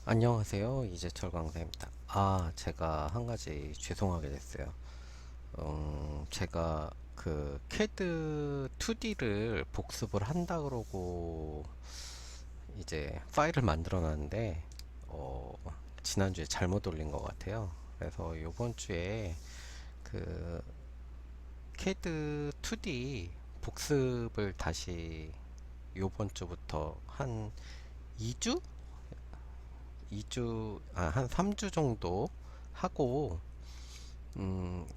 안녕하세요. 이재철 강사입니다. 제가 한 가지 죄송하게 됐어요. 제가 그 CAD 2D를 복습을 한다 그러고 이제 파일을 만들어 놨는데, 어, 지난주에 잘못 올린 것 같아요. 그래서 이번 주에 그 CAD 2D 복습을 다시 요번 주부터 한 2주? 한 3주 정도 하고,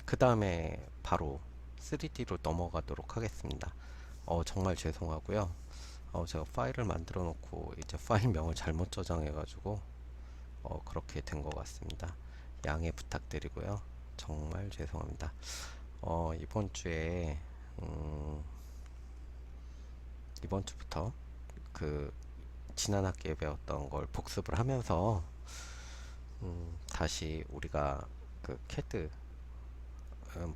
그 다음에 바로 3D로 넘어가도록 하겠습니다. 정말 죄송하고요. 제가 파일을 만들어 놓고 이제 파일명을 잘못 저장해가지고, 그렇게 된 것 같습니다. 양해 부탁드리고요. 정말 죄송합니다. 이번 주에, 음, 이번 주부터 그, 지난 학기에 배웠던 걸 복습을 하면서, 다시 우리가 그 캐드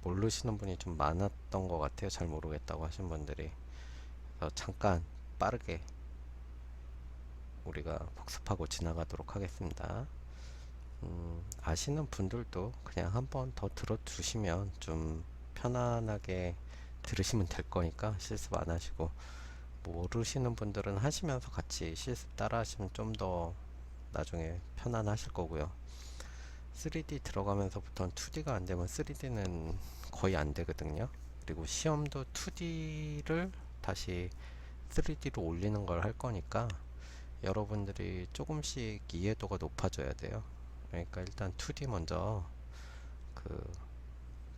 모르시는 분이 좀 많았던 것 같아요. 잘 모르겠다고 하신 분들이. 그래서 잠깐 빠르게 우리가 복습하고 지나가도록 하겠습니다. 아시는 분들도 그냥 한번 더 들어주시면 좀 편안하게 들으시면 될 거니까 실습 안 하시고, 모르시는 분들은 하시면서 같이 실습 따라 하시면 좀 더 나중에 편안하실 거고요. 3D 들어가면서부터는 2D가 안 되면 3D는 거의 안 되거든요. 그리고 시험도 2D를 다시 3D로 올리는 걸 할 거니까 여러분들이 조금씩 이해도가 높아져야 돼요. 그러니까 일단 2D 먼저 그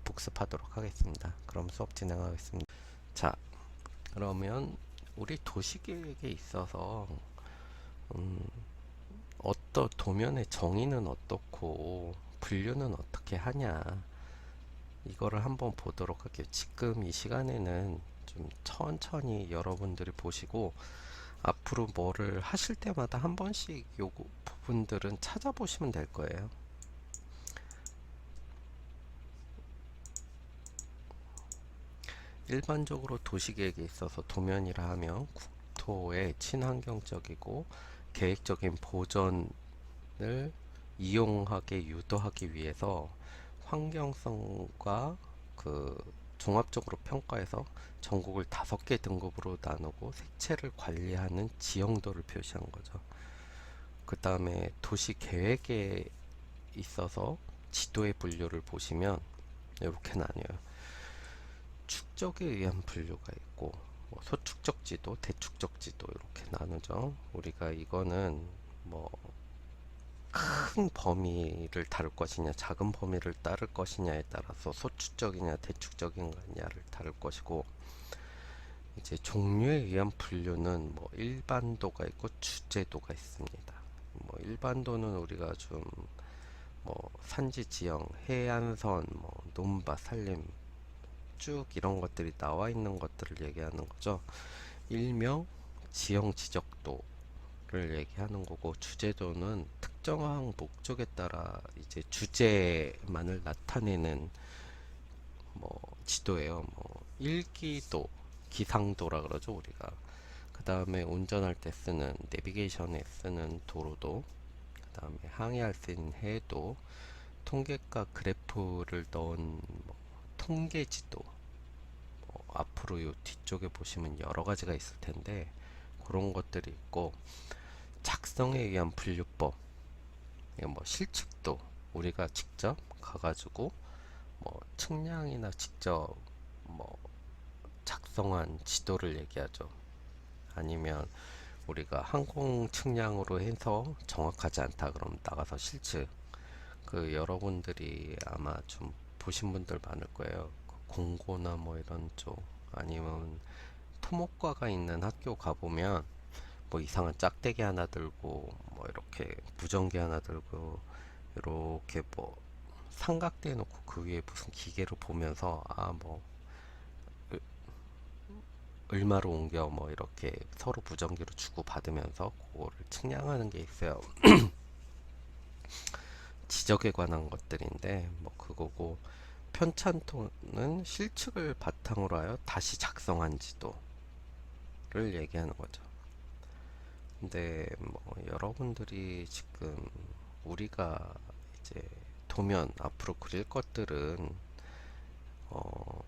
복습하도록 하겠습니다. 그럼 수업 진행하겠습니다. 자, 그러면 우리 도시계획에 있어서 음, 도면의 정의는 어떻고 분류는 어떻게 하냐, 이거를 한번 보도록 할게요. 지금 이 시간에는 좀 천천히 여러분들이 보시고 앞으로 뭐를 하실 때마다 한 번씩 요 부분들은 찾아보시면 될 거예요. 일반적으로 도시계획에 있어서 도면이라 하면 국토의 친환경적이고 계획적인 보전을 이용하게 유도하기 위해서 환경성과 그 종합적으로 평가해서 전국을 5개 등급으로 나누고 색채를 관리하는 지형도를 표시한 거죠. 그 다음에 도시 계획에 있어서 지도의 분류를 보시면 이렇게 나뉘어요. 축적에 의한 분류가 있고, 뭐 소축적 지도, 대축적 지도 이렇게 나누죠. 우리가 이거는 뭐 큰 범위를 다룰 것이냐, 작은 범위를 따를 것이냐에 따라서 소축적이냐, 대축적이냐를 다룰 것이고, 이제 종류에 의한 분류는 뭐 일반도가 있고 주제도가 있습니다. 뭐 일반도는 우리가 좀 뭐 산지 지형, 해안선, 뭐 논밭, 산림 쭉 이런 것들이 나와 있는 것들을 얘기하는 거죠. 일명 지형 지적도를 얘기하는 거고, 주제도는 특정한 목적에 따라 이제 주제만을 나타내는 뭐 지도예요. 뭐 일기도, 기상도라 그러죠 우리가. 그 다음에 운전할 때 쓰는 내비게이션에 쓰는 도로도, 그 다음에 항해할 수 있는 해도, 통계가 그래프를 넣은 뭐 통계지도, 앞으로 요 뒤쪽에 보시면 여러 가지가 있을 텐데 그런 것들이 있고, 작성에 의한 분류법, 이거 뭐 실측도, 우리가 직접 가가지고 뭐 측량이나 직접 뭐 작성한 지도를 얘기하죠. 아니면 우리가 항공 측량으로 해서 정확하지 않다 그럼 나가서 실측. 그 여러분들이 아마 좀 보신 분들 많을 거예요. 그 공고나 뭐 이런 쪽, 아니면 토목과가 있는 학교 가보면 뭐 이상한 짝대기 하나 들고 뭐 이렇게 무전기 하나 들고 이렇게 뭐 삼각대 놓고 그 위에 무슨 기계를 보면서 뭐 얼마로 옮겨 뭐 이렇게 서로 무전기로 주고 받으면서 그거를 측량하는 게 있어요. 지적에 관한 것들인데 뭐 그거고, 편찬토는 실측을 바탕으로 하여 다시 작성한 지도를 얘기하는 거죠. 근데 뭐 여러분들이 지금 우리가 이제 도면 앞으로 그릴 것들은 어,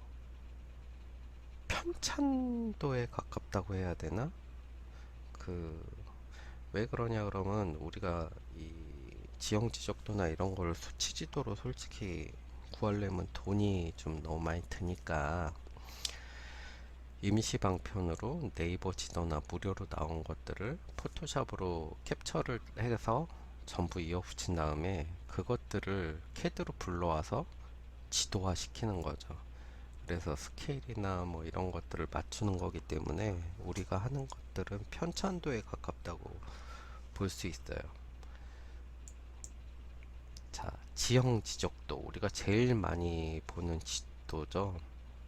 편찬도에 가깝다고 해야 되나? 그 왜 그러냐 그러면 우리가 이 지형 지적도나 이런 걸 수치 지도로 솔직히 구하려면 돈이 좀 너무 많이 드니까 임시 방편으로 네이버 지도나 무료로 나온 것들을 포토샵으로 캡처를 해서 전부 이어 붙인 다음에 그것들을 캐드로 불러와서 지도화 시키는 거죠. 그래서 스케일이나 뭐 이런 것들을 맞추는 거기 때문에 우리가 하는 것들은 편찬도에 가깝다고 볼 수 있어요. 자, 지형 지적도 우리가 제일 많이 보는 지도죠.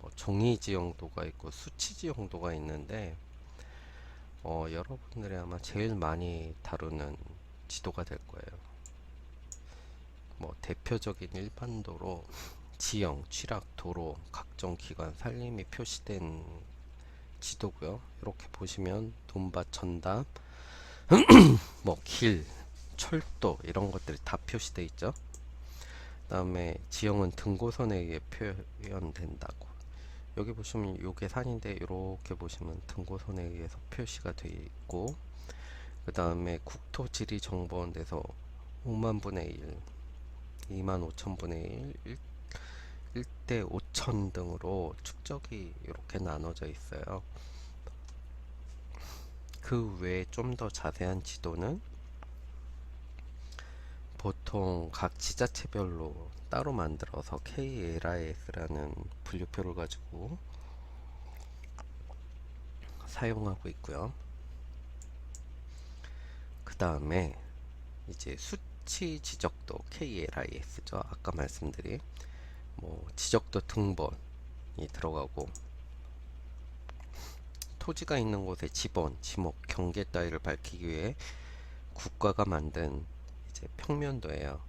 뭐 종이 지형도가 있고 수치 지형도가 있는데 여러분들이 아마 제일 많이 다루는 지도가 될 거예요. 뭐 대표적인 일반도로 지형, 취락, 도로, 각종 기관, 산림이 표시된 지도고요. 이렇게 보시면 돈밭, 전답, 뭐 길, 철도 이런 것들이 다 표시되어 있죠. 그다음에 지형은 등고선에 의해 표현된다고. 여기 보시면 요게 산인데 이렇게 보시면 등고선에 의해서 표시가 되어 있고 그 다음에 국토지리정보원에서 5만 분의 1, 2만 5천 분의 1, 1대 5천 등으로 축적이 이렇게 나눠져 있어요. 그 외에 좀 더 자세한 지도는 보통 각 지자체별로 따로 만들어서 KLIS라는 분류표를 가지고 사용하고 있고요. 그 다음에 이제 수치 지적도 KLIS죠. 아까 말씀드린 뭐 지적도 등본이 들어가고 토지가 있는 곳의 지번, 지목, 경계 따위를 밝히기 위해 국가가 만든 이제 평면도예요.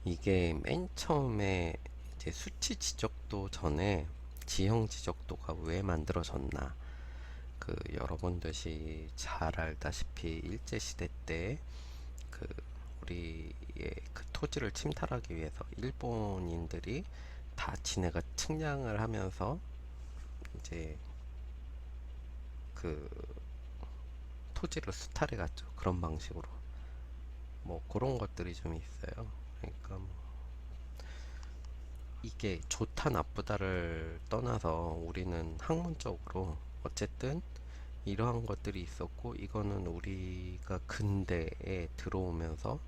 이게 맨 처음에 이제 수치 지적도 전에 지형 지적도가 왜 만들어졌나? 그 여러분들이 잘 알다시피 일제 시대 때 그 우리의 그 토지를 침탈하기 위해서 일본인들이 다 지네가 측량을 하면서 이제 그 토지를 수탈해 갔죠. 그런 방식으로. 뭐 그런 것들이 좀 있어요. 그러니까 뭐 이게 좋다 나쁘다를 떠나서 우리는 학문적으로 어쨌든 이러한 것들이 있었고 이거는 우리가 근대에 들어오면서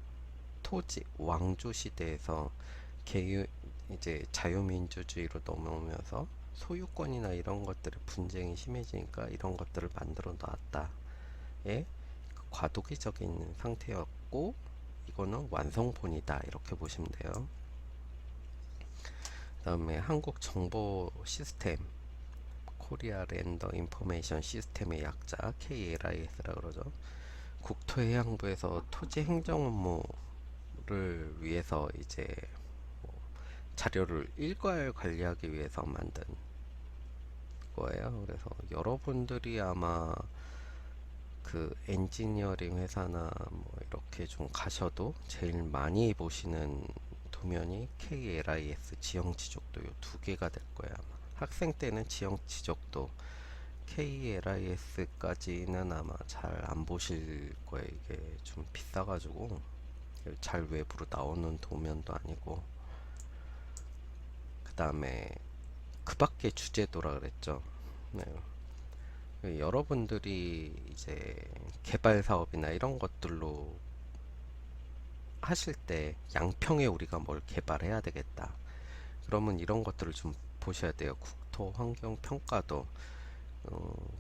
토지 왕조 시대에서 개유 이제 자유민주주의로 넘어오면서 소유권이나 이런 것들의 분쟁이 심해지니까 이런 것들을 만들어 놨다의 과도기적인 상태였고 이거는 완성본이다 이렇게 보시면 돼요. 그 다음에 한국 정보 시스템 코리아 랜더 인포메이션 시스템의 약자 KLIS라 그러죠. 국토해양부에서 토지 행정 업무를 위해서 이제 자료를 일괄 관리하기 위해서 만든 거예요. 그래서 여러분들이 아마 그 엔지니어링 회사나 뭐 이렇게 좀 가셔도 제일 많이 보시는 도면이 KLIS 지형 지적도 요 두 개가 될 거예요. 아마. 학생 때는 지형 지적도 KLIS까지는 아마 잘 안 보실 거예요. 이게 좀 비싸가지고 잘 외부로 나오는 도면도 아니고 그 다음에 그 밖에 주제도라 그랬죠. 네. 여러분들이 이제 개발 사업이나 이런 것들로 하실 때 양평에 우리가 뭘 개발해야 되겠다. 그러면 이런 것들을 좀 보셔야 돼요. 국토 환경 평가도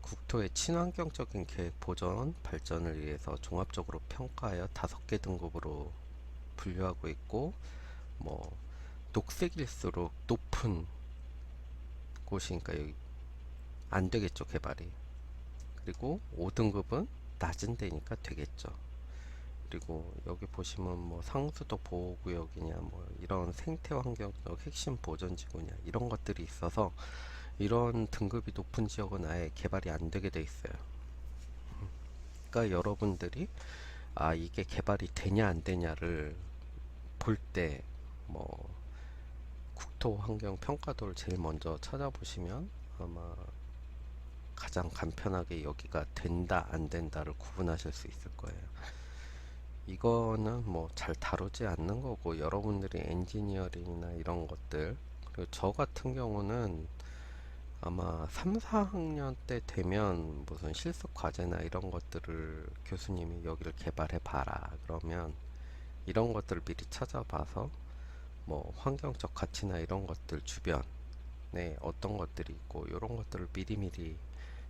국토의 친환경적인 계획 보전 발전을 위해서 종합적으로 평가하여 5개 등급으로 분류하고 있고 뭐 녹색일수록 높은 곳이니까 여기 안 되겠죠 개발이. 그리고 5등급은 낮은 데니까 되겠죠. 그리고 여기 보시면 뭐 상수도 보호구역이냐 뭐 이런 생태환경적 핵심 보전지구냐 이런 것들이 있어서 이런 등급이 높은 지역은 아예 개발이 안 되게 돼 있어요. 그러니까 여러분들이 이게 개발이 되냐 안 되냐를 볼 때 뭐 국토 환경 평가도를 제일 먼저 찾아보시면 아마 가장 간편하게 여기가 된다 안 된다를 구분하실 수 있을 거예요. 이거는 뭐 잘 다루지 않는 거고, 여러분들이 엔지니어링이나 이런 것들, 그리고 저 같은 경우는 아마 3, 4학년 때 되면 무슨 실습 과제나 이런 것들을 교수님이 여기를 개발해 봐라 그러면 이런 것들을 미리 찾아봐서 뭐 환경적 가치나 이런 것들 주변에 어떤 것들이 있고 이런 것들을 미리미리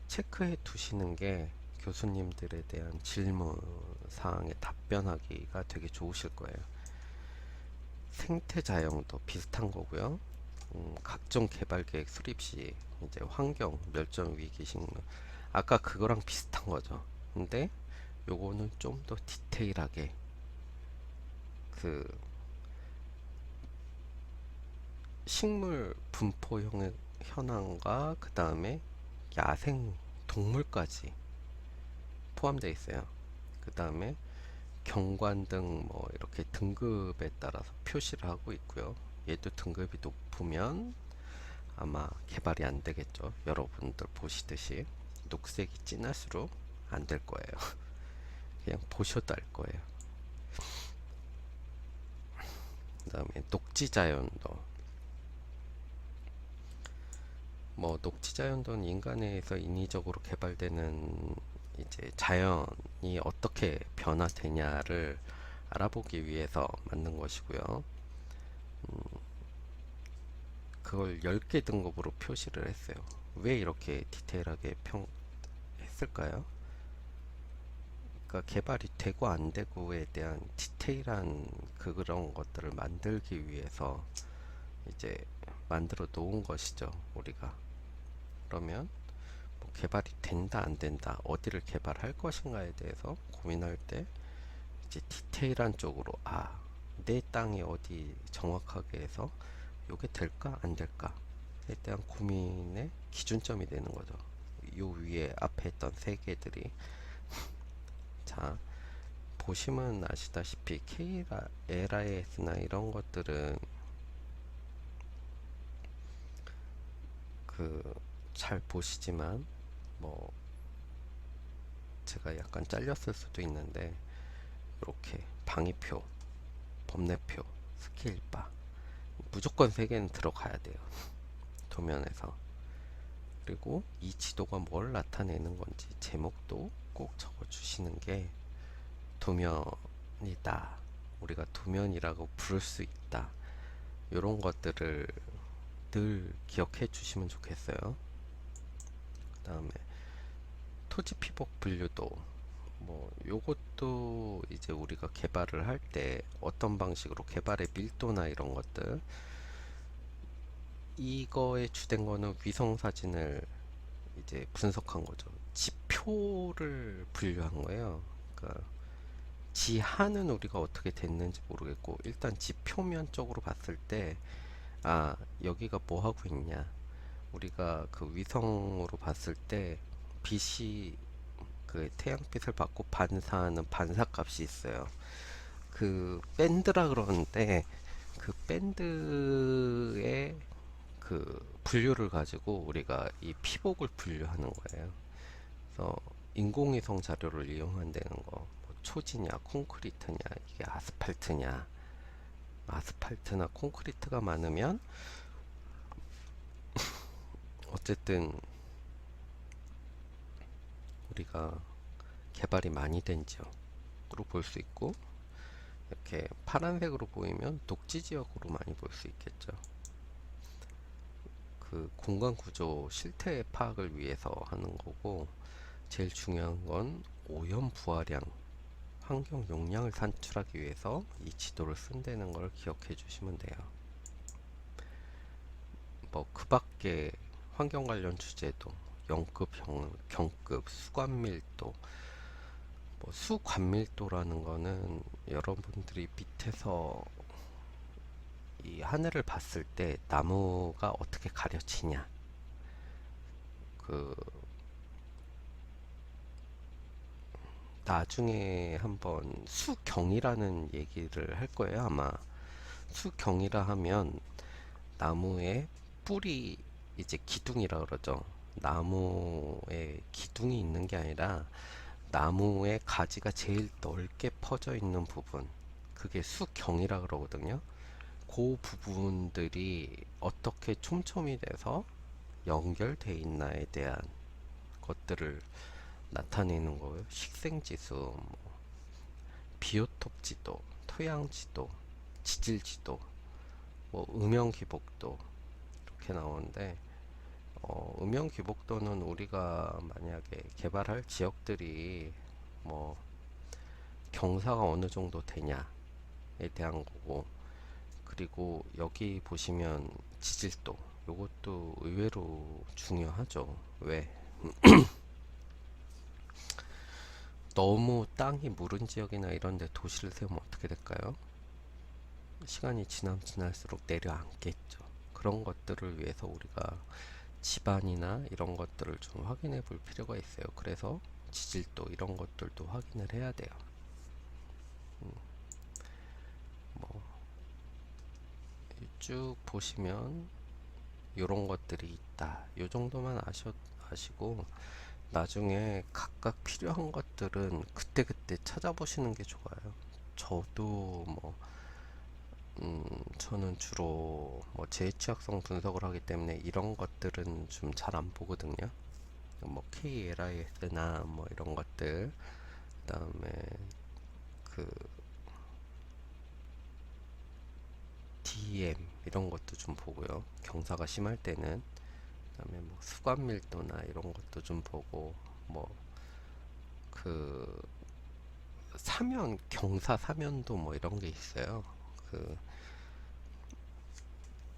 체크해 두시는 게 교수님들에 대한 질문 사항에 답변하기가 되게 좋으실 거예요. 생태자연도 비슷한 거고요. 각종 개발계획 수립 시 이제 환경, 멸종 위기 식물, 아까 그거랑 비슷한 거죠. 근데 요거는 좀 더 디테일하게 그 식물 분포 현황과 그 다음에 야생 동물까지 포함되어 있어요. 그 다음에 경관 등 뭐 이렇게 등급에 따라서 표시를 하고 있고요. 얘도 등급이 높으면 아마 개발이 안 되겠죠. 여러분들 보시듯이 녹색이 진할수록 안 될 거예요. 그냥 보셔도 알 거예요. 그 다음에 녹지자연도, 뭐 녹지자연도는 인간에 의해서 인위적으로 개발되는 이제 자연이 어떻게 변화되냐를 알아보기 위해서 만든 것이고요. 그걸 10개 등급으로 표시를 했어요. 왜 이렇게 디테일하게 했을까요? 그러니까 개발이 되고 안 되고에 대한 디테일한 그런 것들을 만들기 위해서 이제 만들어 놓은 것이죠, 우리가. 그러면 뭐 개발이 된다 안 된다, 어디를 개발할 것인가에 대해서 고민할 때 이제 디테일한 쪽으로 내 땅이 어디 정확하게 해서 요게 될까 안 될까에 대한 고민의 기준점이 되는 거죠. 요 위에 앞에 했던 세 개들이. 자, 보시면 아시다시피 LIS나 이런 것들은 그 잘 보시지만 뭐 제가 약간 잘렸을 수도 있는데 이렇게 방위표, 법례표, 스케일바 무조건 3개는 들어가야 돼요. 도면에서. 그리고 이 지도가 뭘 나타내는 건지 제목도 꼭 적어 주시는 게 도면이다, 우리가 도면이라고 부를 수 있다, 이런 것들을 늘 기억해 주시면 좋겠어요. 그 다음에 토지 피복 분류도, 뭐 요것도 이제 우리가 개발을 할 때 어떤 방식으로 개발의 밀도나 이런 것들, 이거에 주된 거는 위성 사진을 이제 분석한 거죠. 지표를 분류한 거예요. 그러니까 지하는 우리가 어떻게 됐는지 모르겠고, 일단 지표면 쪽으로 봤을 때 여기가 뭐 하고 있냐, 우리가 그 위성으로 봤을 때 빛이 그 태양빛을 받고 반사하는 반사값이 있어요. 그 밴드라 그러는데 그 밴드의 그 분류를 가지고 우리가 이 피복을 분류하는 거예요. 그래서 인공위성 자료를 이용한다는 거, 뭐 초지냐 콘크리트냐, 이게 아스팔트냐, 아스팔트나 콘크리트가 많으면 어쨌든 우리가 개발이 많이 된 지역으로 볼 수 있고, 이렇게 파란색으로 보이면 녹지 지역으로 많이 볼 수 있겠죠. 그 공간 구조 실태 파악을 위해서 하는 거고, 제일 중요한 건 오염 부하량, 환경 용량을 산출하기 위해서 이 지도를 쓴다는 걸 기억해 주시면 돼요. 뭐 그 밖에 환경 관련 주제도 영급, 경급, 수관밀도, 뭐 수관밀도라는 거는 여러분들이 밑에서 이 하늘을 봤을 때 나무가 어떻게 가려지냐, 그 나중에 한번 수경이라는 얘기를 할 거예요. 아마 수경이라 하면 나무의 뿌리, 이제 기둥이라 그러죠. 나무에 기둥이 있는 게 아니라 나무의 가지가 제일 넓게 퍼져 있는 부분, 그게 수경이라 그러거든요. 그 부분들이 어떻게 촘촘히 돼서 연결돼 있나에 대한 것들을 나타내는 거예요. 식생지수, 뭐 비오톱 지도, 토양 지도, 지질 지도, 뭐 음영 기복도 이렇게 나오는데, 음영 기복도는 우리가 만약에 개발할 지역들이 뭐 경사가 어느 정도 되냐에 대한 거고, 그리고 여기 보시면 지질도, 요것도 의외로 중요하죠. 왜? 너무 땅이 무른 지역이나 이런 데 도시를 세우면 어떻게 될까요? 시간이 지날수록 내려앉겠죠. 그런 것들을 위해서 우리가 지반이나 이런 것들을 좀 확인해 볼 필요가 있어요. 그래서 지질도 이런 것들도 확인을 해야 돼요. 뭐 쭉 보시면 이런 것들이 있다. 요 정도만 아시고 나중에 각각 필요한 것들은 그때그때 찾아보시는 게 좋아요. 저도 뭐 저는 주로 뭐 재취약성 분석을 하기 때문에 이런 것들은 좀 잘 안 보거든요. 뭐 KLIS나 뭐 이런 것들, 그다음에 그 DM 이런 것도 좀 보고요. 경사가 심할 때는. 그다음에 뭐 수관 밀도나 이런 것도 좀 보고, 뭐 그 사면, 경사 사면도 뭐 이런 게 있어요. 그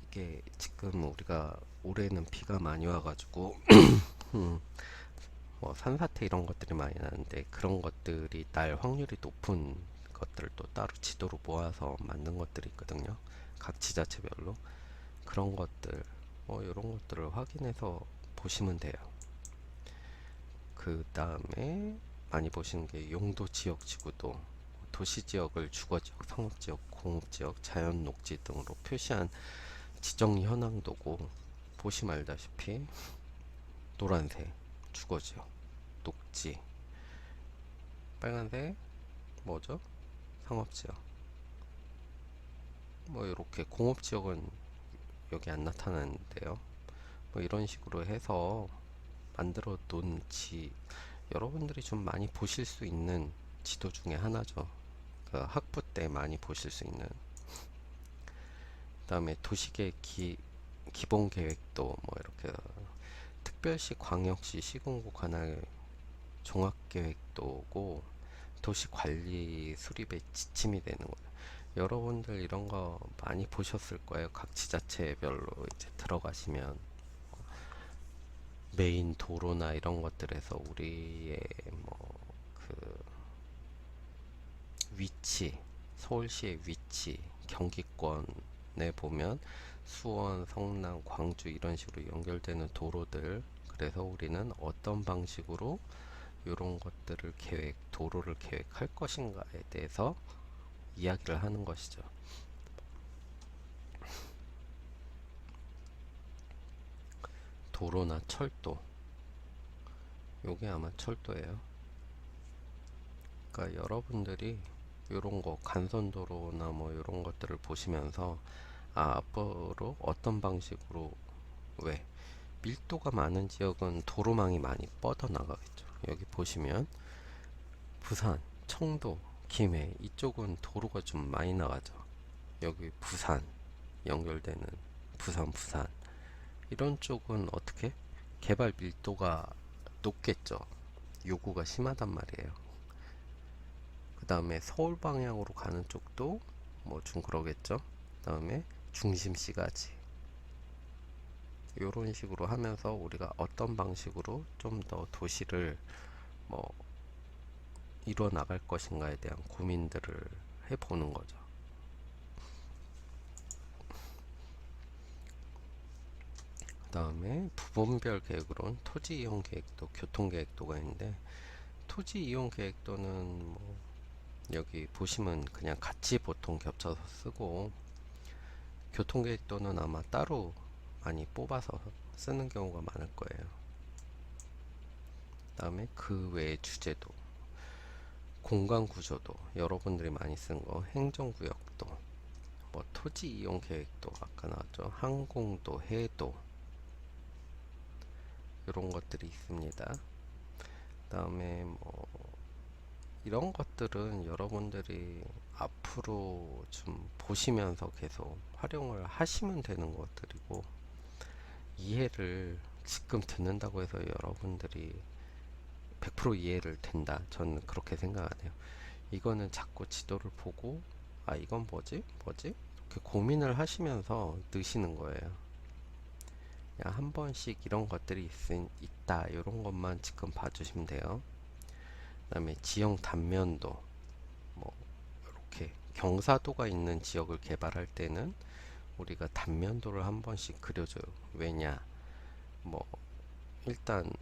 이게 지금 우리가 올해는 비가 많이 와가지고 뭐 산사태 이런 것들이 많이 나는데, 그런 것들이 날 확률이 높은 것들을 또 따로 지도로 모아서 만든 것들이 있거든요. 각 지자체별로. 그런 것들, 뭐 이런 것들을 확인해서 보시면 돼요. 그 다음에 많이 보시는 게 용도 지역 지구도, 도시 지역을 주거 지역, 상업 지역, 공업 지역, 자연 녹지 등으로 표시한 지정 현황도고, 보시면 알다시피 노란색 주거 지역, 녹지, 빨간색 뭐죠? 상업 지역. 뭐 이렇게 공업 지역은 여기 안 나타나는데요. 뭐 이런 식으로 해서 만들어 놓은 여러분들이 좀 많이 보실 수 있는 지도 중에 하나죠. 그 학부 때 많이 보실 수 있는. 그다음에 도시계획 기본 계획도 뭐 이렇게 특별시, 광역시, 시군구 관할 종합계획도고, 도시 관리 수립의 지침이 되는 거예요. 여러분들 이런 거 많이 보셨을 거예요. 각 지자체별로 이제 들어가시면 메인 도로나 이런 것들에서 우리의 뭐 그 위치, 서울시의 위치, 경기권에 보면 수원, 성남, 광주 이런 식으로 연결되는 도로들, 그래서 우리는 어떤 방식으로 이런 것들을 도로를 계획할 것인가에 대해서 이야기를 하는 것이죠. 도로나 철도, 요게 아마 철도예요. 그러니까 여러분들이 이런 거 간선도로나 뭐 이런 것들을 보시면서, 앞으로 어떤 방식으로, 왜 밀도가 많은 지역은 도로망이 많이 뻗어 나가겠죠. 여기 보시면 부산, 청도, 김해 이쪽은 도로가 좀 많이 나가죠. 여기 부산 연결되는 부산 이런 쪽은 어떻게 개발 밀도가 높겠죠. 요구가 심하단 말이에요. 그 다음에 서울 방향으로 가는 쪽도 뭐 좀 그러겠죠. 그 다음에 중심시가지, 이런 식으로 하면서 우리가 어떤 방식으로 좀 더 도시를 뭐 이루어 나갈 것인가에 대한 고민들을 해보는 거죠. 그 다음에 부분별 계획으로는 토지 이용 계획도, 교통 계획도가 있는데, 토지 이용 계획도는 뭐 여기 보시면 그냥 같이 보통 겹쳐서 쓰고, 교통 계획도는 아마 따로 많이 뽑아서 쓰는 경우가 많을 거예요. 다음에 그 외의 주제도, 공간 구조도, 여러분들이 많이 쓴 거, 행정구역도, 뭐 토지 이용 계획도 아까 나왔죠. 항공도, 해도, 이런 것들이 있습니다. 다음에 뭐 이런 것들은 여러분들이 앞으로 좀 보시면서 계속 활용을 하시면 되는 것들이고, 이해를 지금 듣는다고 해서 여러분들이 100% 이해를 된다, 저는 그렇게 생각 안 해요. 이거는 자꾸 지도를 보고, 아 이건 뭐지 뭐지 이렇게 고민을 하시면서 넣으시는 거예요. 그냥 한 번씩 이런 것들이 있다, 이런 것만 지금 봐주시면 돼요. 그 다음에 지형 단면도, 뭐 이렇게 경사도가 있는 지역을 개발할 때는 우리가 단면도를 한 번씩 그려줘요. 왜냐, 뭐 일단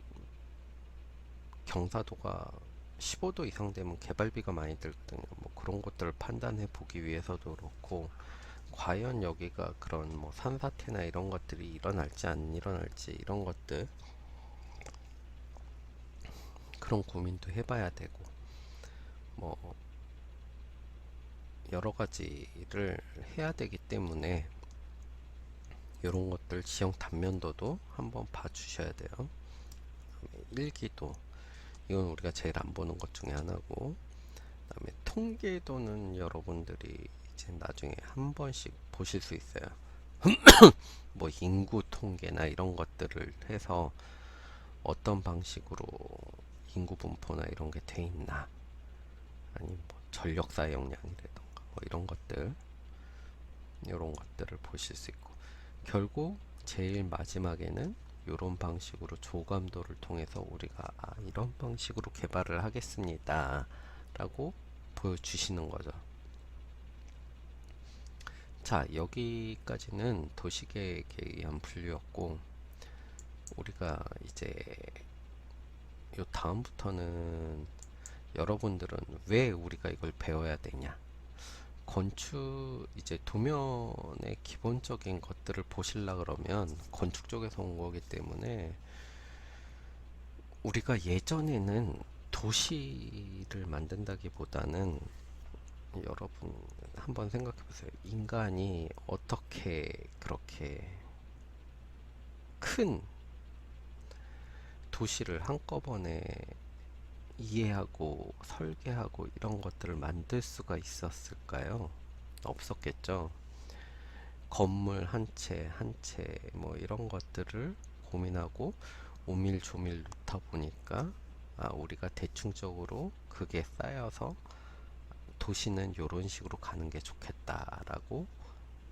경사도가 15도 이상 되면 개발비가 많이 들거든요. 뭐 그런 것들을 판단해 보기 위해서도 그렇고, 과연 여기가 그런 뭐 산사태나 이런 것들이 일어날지 안 일어날지, 이런 것들, 그런 고민도 해봐야 되고, 뭐 여러 가지를 해야 되기 때문에 이런 것들 지형 단면도도 한번 봐주셔야 돼요. 일기도, 이건 우리가 제일 안 보는 것 중에 하나고, 그다음에 통계도는 여러분들이 이제 나중에 한 번씩 보실 수 있어요. 뭐 인구 통계나 이런 것들을 해서 어떤 방식으로 인구 분포나 이런 게 돼 있나, 아니면 뭐 전력 사용량이라던가 뭐 이런 것들을 보실 수 있고, 결국 제일 마지막에는 이런 방식으로 조감도를 통해서 우리가 이런 방식으로 개발을 하겠습니다 라고 보여주시는 거죠. 자, 여기까지는 도시계획에 의한 분류였고, 우리가 이제 요 다음부터는 여러분들은 왜 우리가 이걸 배워야 되냐, 건축 이제 도면의 기본적인 것들을 보실라 그러면 건축 쪽에서 온 거기 때문에, 우리가 예전에는 도시를 만든다기보다는, 여러분 한번 생각해 보세요. 인간이 어떻게 그렇게 큰 도시를 한꺼번에 이해하고 설계하고 이런 것들을 만들 수가 있었을까요? 없었겠죠. 건물 한 채 한 채 뭐 이런 것들을 고민하고 오밀조밀 놓다 보니까, 우리가 대충적으로 그게 쌓여서 도시는 이런 식으로 가는 게 좋겠다라고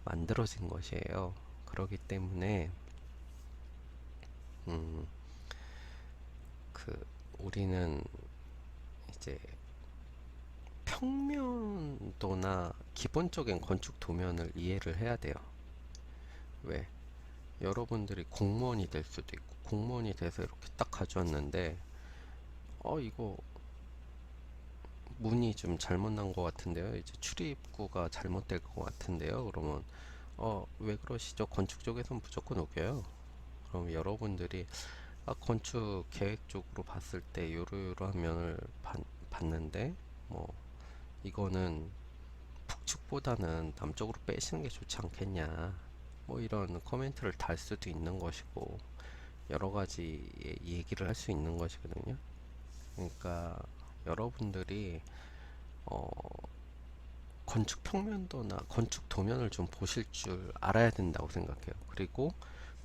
만들어진 것이에요. 그렇기 때문에 음, 우리는 이제 평면도나 기본적인 건축 도면을 이해를 해야 돼요. 왜? 여러분들이 공무원이 될 수도 있고, 공무원이 돼서 이렇게 딱 가져왔는데, 이거 문이 좀 잘못 난 것 같은데요, 이제 출입구가 잘못될 것 같은데요, 그러면 왜 그러시죠? 건축 쪽에선 무조건 우겨요. 그럼 여러분들이 건축 계획적으로 봤을 때 요러요러한 면을 봤는데, 뭐 이거는 북측보다는 남쪽으로 빼시는 게 좋지 않겠냐, 뭐 이런 코멘트를 달 수도 있는 것이고, 여러 가지 얘기를 할 수 있는 것이거든요. 그러니까 여러분들이 어, 건축 평면도나 건축 도면을 좀 보실 줄 알아야 된다고 생각해요. 그리고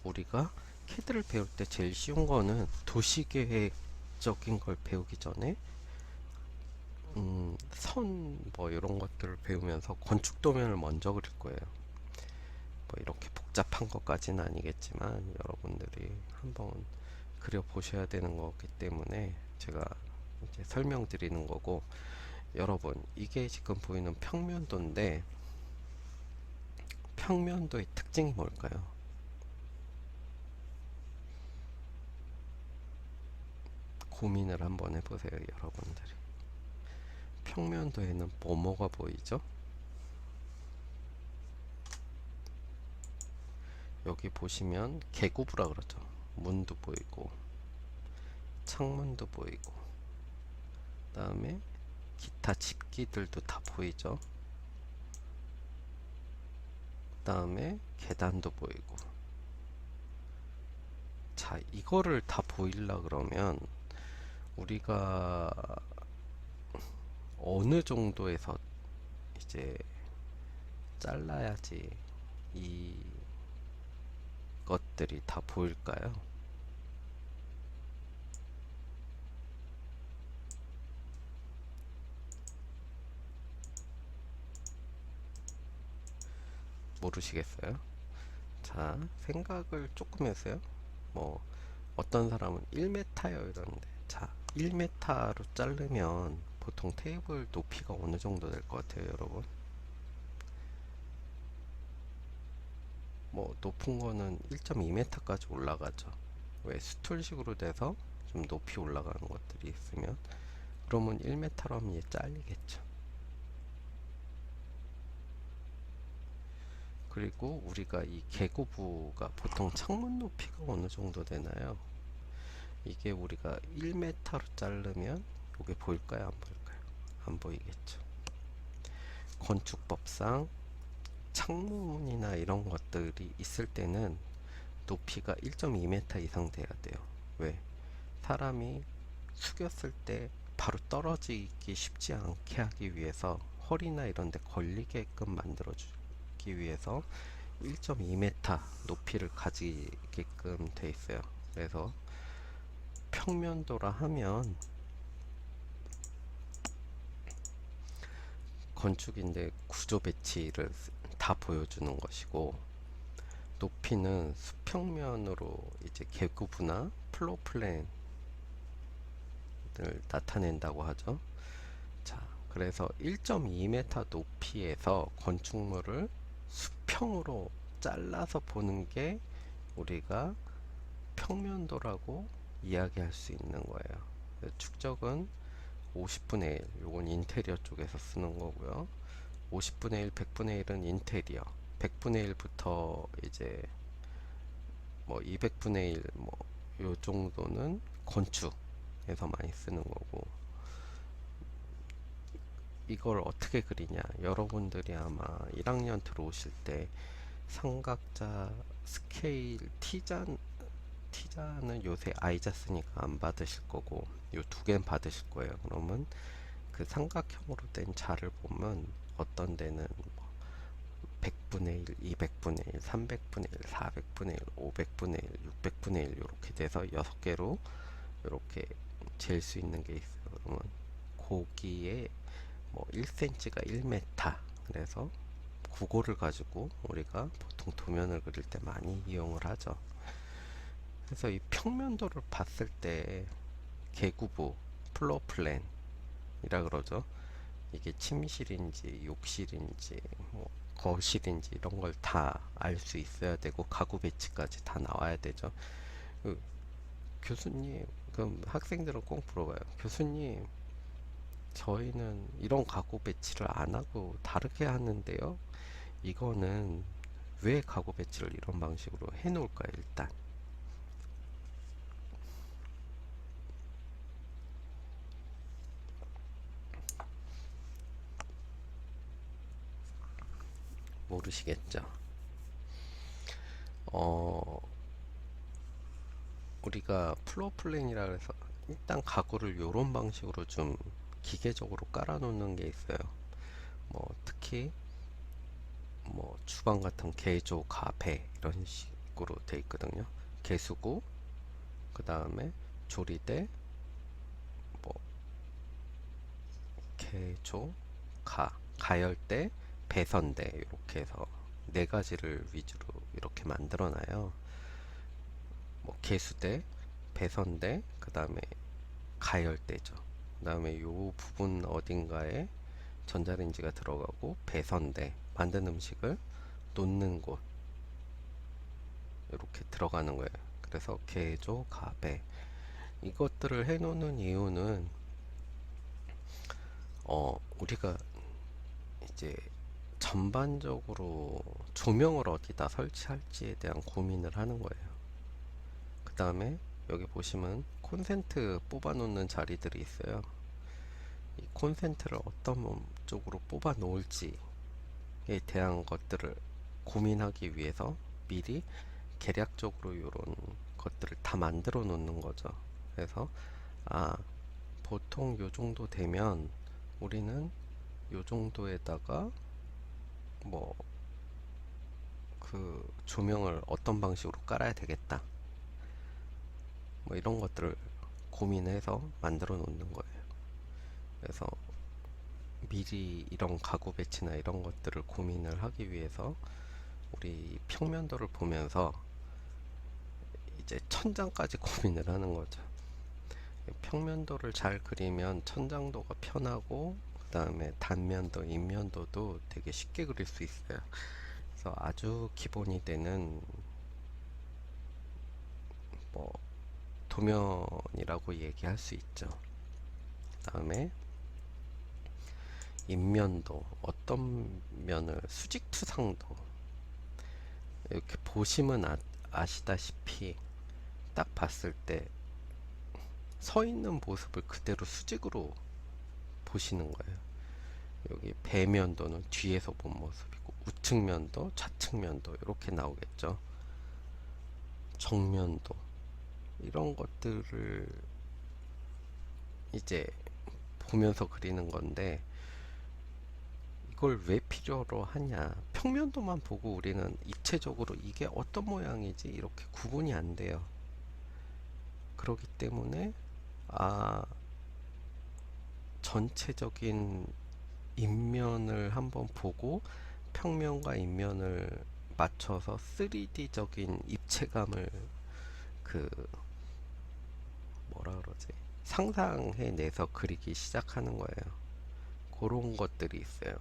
우리가 캐드를 배울 때 제일 쉬운 거는 도시계획적인 걸 배우기 전에 선 뭐 이런 것들을 배우면서 건축 도면을 먼저 그릴 거예요. 뭐 이렇게 복잡한 것까지는 아니겠지만 여러분들이 한번 그려 보셔야 되는 거기 때문에 제가 이제 설명드리는 거고, 여러분 이게 지금 보이는 평면도인데, 평면도의 특징이 뭘까요? 고민을 한번 해보세요, 여러분들이. 평면도에는 뭐가 보이죠? 여기 보시면 개구부라 그러죠. 문도 보이고 창문도 보이고 그 다음에 기타 집기들도 다 보이죠. 그 다음에 계단도 보이고. 자, 이거를 다 보이려 그러면 우리가 어느 정도에서 이제 잘라야지 이 것들이 다 보일까요? 모르시겠어요? 자, 생각을 조금 했어요. 뭐 어떤 사람은 1m요 이러는데, 자, 1m로 자르면 보통 테이블 높이가 어느 정도 될 것 같아요, 여러분? 뭐 높은 거는 1.2m까지 올라가죠. 왜 스툴식으로 돼서 좀 높이 올라가는 것들이 있으면, 그러면 1m로 하면 얘 잘리겠죠. 그리고 우리가 이 개구부가 보통 창문 높이가 어느 정도 되나요? 이게 우리가 1m로 자르면 이게 보일까요? 안 보일까요? 안 보이겠죠. 건축법상 창문이나 이런 것들이 있을 때는 높이가 1.2m 이상 돼야 돼요. 왜? 사람이 숙였을 때 바로 떨어지기 쉽지 않게 하기 위해서, 허리나 이런 데 걸리게끔 만들어 주기 위해서 1.2m 높이를 가지게끔 돼 있어요. 그래서 평면도라 하면 건축인데 구조 배치를 다 보여주는 것이고, 높이는 수평면으로 이제 계구부나 플로어 플랜을 나타낸다고 하죠. 자, 그래서 1.2m 높이에서 건축물을 수평으로 잘라서 보는 게 우리가 평면도라고 이야기할 수 있는 거예요. 축적은 50분의 1, 요건 인테리어 쪽에서 쓰는 거고요. 50분의 1, 100분의 1은 인테리어, 100분의 1부터 이제 뭐 200분의 1, 뭐 요 정도는 건축에서 많이 쓰는 거고. 이걸 어떻게 그리냐, 여러분들이 아마 1학년 들어오실 때 삼각자 스케일 T자는 요새 아이자 쓰니까 안 받으실 거고, 요 두 개는 받으실 거예요. 그러면 그 삼각형으로 된 자를 보면 어떤 데는 100분의 1, 200분의 1, 300분의 1, 400분의 1, 500분의 1, 600분의 1 이렇게 돼서 6개로 이렇게 잴 수 있는 게 있어요. 그러면 거기에 뭐 1cm가 1m, 그래서 그거를 가지고 우리가 보통 도면을 그릴 때 많이 이용을 하죠. 그래서 이 평면도를 봤을 때 계구부, 플로어 플랜이라 그러죠. 이게 침실인지 욕실인지 뭐 거실인지 이런 걸 다 알 수 있어야 되고, 가구 배치까지 다 나와야 되죠. 그, 교수님, 그럼 학생들은 꼭 물어봐요. 교수님, 저희는 이런 가구 배치를 안 하고 다르게 하는데요. 이거는 왜 가구 배치를 이런 방식으로 해 놓을까요? 일단 모르시겠죠. 어, 우리가 플로어 플랜이라 그래서 일단 가구를 이런 방식으로 좀 기계적으로 깔아 놓는 게 있어요. 뭐 특히 뭐 주방 같은 개조, 가배 이런 식으로 돼 있거든요. 개수구, 그 다음에 조리대, 뭐 개조, 가열대, 배선대, 이렇게 해서 네 가지를 위주로 이렇게 만들어 놔요. 뭐 개수대, 배선대, 그 다음에 가열대죠. 그 다음에 요 부분 어딘가에 전자레인지가 들어가고, 배선대, 만든 음식을 놓는 곳 이렇게 들어가는 거예요. 그래서 개조, 가배. 이것들을 해놓는 이유는 우리가 이제 전반적으로 조명을 어디다 설치할지에 대한 고민을 하는 거예요. 그 다음에 여기 보시면 콘센트 뽑아 놓는 자리들이 있어요. 이 콘센트를 어떤 쪽으로 뽑아 놓을지에 대한 것들을 고민하기 위해서 미리 계략적으로 이런 것들을 다 만들어 놓는 거죠. 그래서 보통 요 정도 되면 우리는 요 정도에다가 뭐 그 조명을 어떤 방식으로 깔아야 되겠다, 뭐 이런 것들을 고민해서 만들어 놓는 거예요. 그래서 미리 이런 가구 배치나 이런 것들을 고민을 하기 위해서 우리 평면도를 보면서 이제 천장까지 고민을 하는 거죠. 평면도를 잘 그리면 천장도가 편하고, 그 다음에 단면도, 인면도도 되게 쉽게 그릴 수 있어요. 그래서 아주 기본이 되는 뭐 도면이라고 얘기할 수 있죠. 그 다음에 인면도, 어떤 면을 수직투상도, 이렇게 보시면 아시다시피 딱 봤을 때 서 있는 모습을 그대로 수직으로 보시는 거예요. 여기 배면도는 뒤에서 본 모습이고, 우측면도, 좌측면도 이렇게 나오겠죠. 정면도, 이런 것들을 이제 보면서 그리는 건데, 이걸 왜 필요로 하냐? 평면도만 보고 우리는 입체적으로 이게 어떤 모양이지 이렇게 구분이 안 돼요. 그렇기 때문에 전체적인 인면을 한번 보고 평면과 인면을 맞춰서 3D적인 입체감을 그 뭐라 그러지? 상상해 내서 그리기 시작하는 거예요. 그런 것들이 있어요.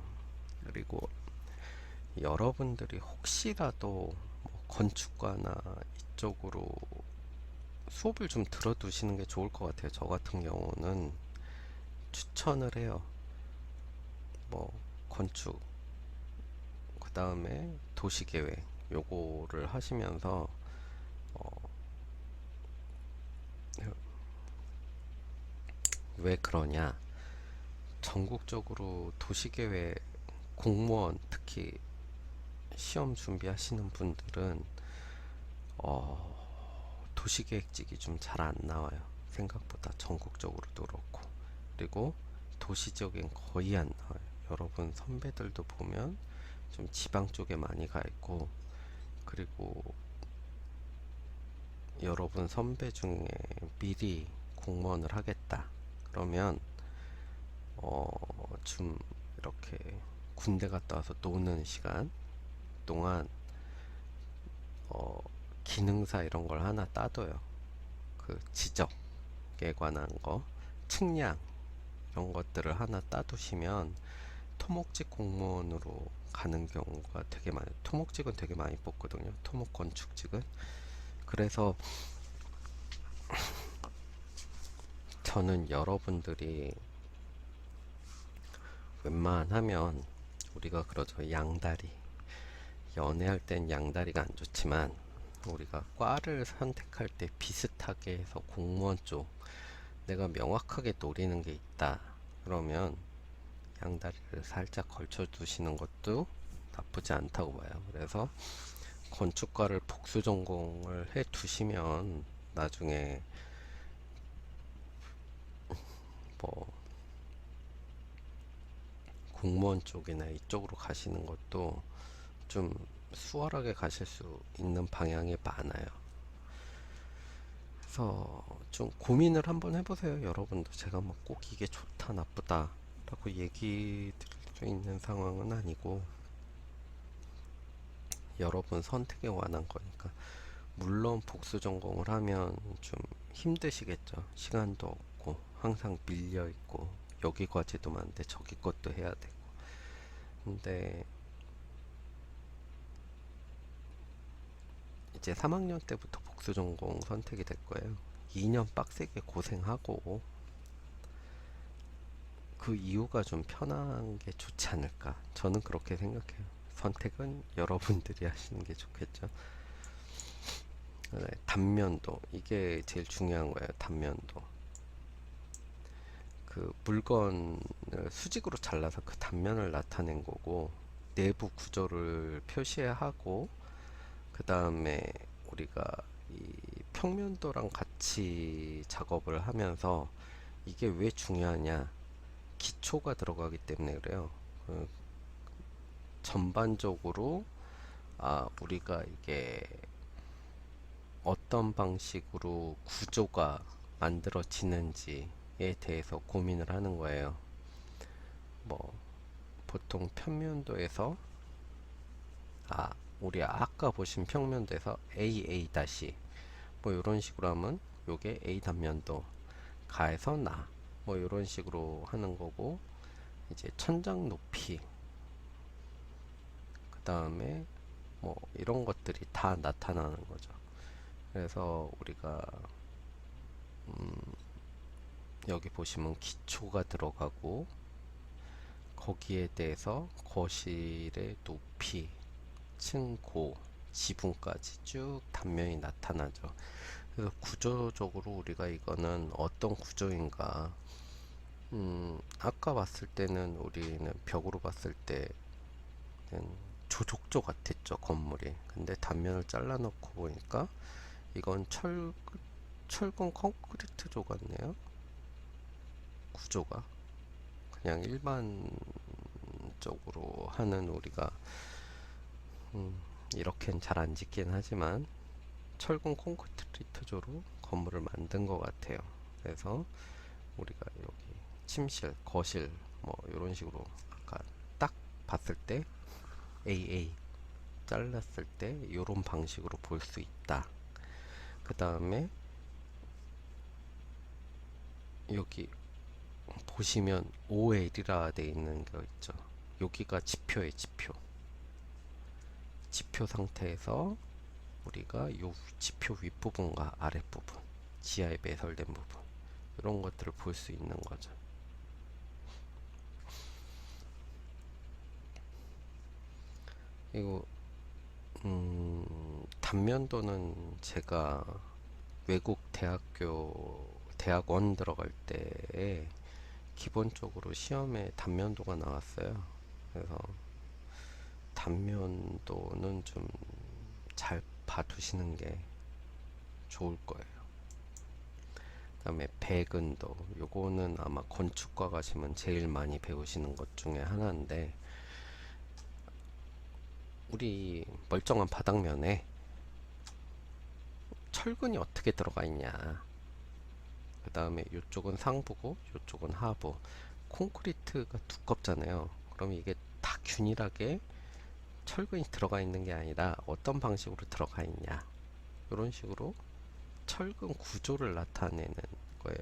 그리고 여러분들이 혹시라도 뭐 건축과나 이쪽으로 수업을 좀 들어두시는 게 좋을 것 같아요. 저 같은 경우는 추천을 해요. 뭐 건축, 그 다음에 도시계획, 요거를 하시면서 왜 그러냐? 전국적으로 도시계획 공무원, 특히 시험 준비하시는 분들은 도시계획직이 좀 잘 안 나와요. 생각보다 전국적으로도 그렇고. 그리고 도시 지역엔 거의 안 나와요. 여러분 선배들도 보면 좀 지방 쪽에 많이 가 있고, 그리고 여러분 선배 중에 미리 공무원을 하겠다 그러면 좀 이렇게 군대 갔다 와서 노는 시간 동안 기능사 이런 걸 하나 따둬요. 그 지적에 관한 거, 측량 이런 것들을 하나 따두시면 토목직 공무원으로 가는 경우가 되게 많아요. 토목직은 되게 많이 뽑거든요. 토목 건축직은. 그래서 저는 여러분들이 웬만하면, 우리가 그러죠, 양다리. 연애할 땐 양다리가 안 좋지만 우리가 과를 선택할 때 비슷하게 해서 공무원 쪽 내가 명확하게 노리는 게 있다 그러면 양다리를 살짝 걸쳐 두시는 것도 나쁘지 않다고 봐요. 그래서 건축과를 복수 전공을 해 두시면 나중에 뭐 공무원 쪽이나 이쪽으로 가시는 것도 좀 수월하게 가실 수 있는 방향이 많아요. 그래서 좀 고민을 한번 해보세요. 여러분도. 제가 뭐 꼭 이게 좋다 나쁘다 라고 얘기 드릴 수 있는 상황은 아니고, 여러분 선택에 관한 거니까. 물론 복수 전공을 하면 좀 힘드시겠죠. 시간도 없고 항상 밀려 있고 여기 과제도 많은데 저기 것도 해야 되고. 근데 이제 3학년 때부터 복수 전공 선택이 될 거예요. 2년 빡세게 고생하고 그 이유가 좀 편한 게 좋지 않을까. 저는 그렇게 생각해요. 선택은 여러분들이 하시는 게 좋겠죠. 네, 단면도 이게 제일 중요한 거예요. 단면도 그 물건을 수직으로 잘라서 그 단면을 나타낸 거고, 내부 구조를 표시하고, 그 다음에 우리가 이 평면도랑 같이 작업을 하면서 이게 왜 중요하냐, 기초가 들어가기 때문에 그래요. 그 전반적으로 우리가 이게 어떤 방식으로 구조가 만들어지는지에 대해서 고민을 하는 거예요. 뭐 보통 평면도에서 아 우리 아까 보신 평면도에서 AA 다시 뭐 이런 식으로 하면 요게 A 단면도 가에서 나 뭐 이런 식으로 하는 거고, 이제 천장 높이 그 다음에 뭐 이런 것들이 다 나타나는 거죠. 그래서 우리가 여기 보시면 기초가 들어가고, 거기에 대해서 거실의 높이, 층고, 지붕까지 쭉 단면이 나타나죠. 그래서 구조적으로 우리가 이거는 어떤 구조인가, 아까 봤을 때는 우리는 벽으로 봤을 때는 조족조 같았죠, 건물이. 근데 단면을 잘라 놓고 보니까 이건 철근 콘크리트조 같네요, 구조가. 그냥 일반적으로 하는 우리가 이렇게는 잘 안 짓긴 하지만 철근 콘크리트조로 건물을 만든 것 같아요. 그래서 우리가 여기 침실, 거실 뭐 이런 식으로 아까 딱 봤을 때 AA 잘랐을 때 이런 방식으로 볼 수 있다. 그 다음에 여기 보시면 OL이라 돼 있는 거 있죠. 여기가 지표의 지표. 지표 상태에서 우리가 요 지표 윗부분과 아랫부분, 지하에 매설된 부분, 이런 것들을 볼 수 있는 거죠. 이거 단면도는 제가 외국 대학원 들어갈 때 기본적으로 시험에 단면도가 나왔어요. 그래서 단면도는 좀 잘 봐두시는 게 좋을 거예요. 그다음에 배근도, 요거는 아마 건축과 가시면 제일 많이 배우시는 것 중에 하나인데, 우리 멀쩡한 바닥면에 철근이 어떻게 들어가 있냐, 그 다음에 이쪽은 상부고 이쪽은 하부, 콘크리트가 두껍잖아요. 그럼 이게 다 균일하게 철근이 들어가 있는 게 아니라 어떤 방식으로 들어가 있냐, 이런 식으로 철근 구조를 나타내는 거예요.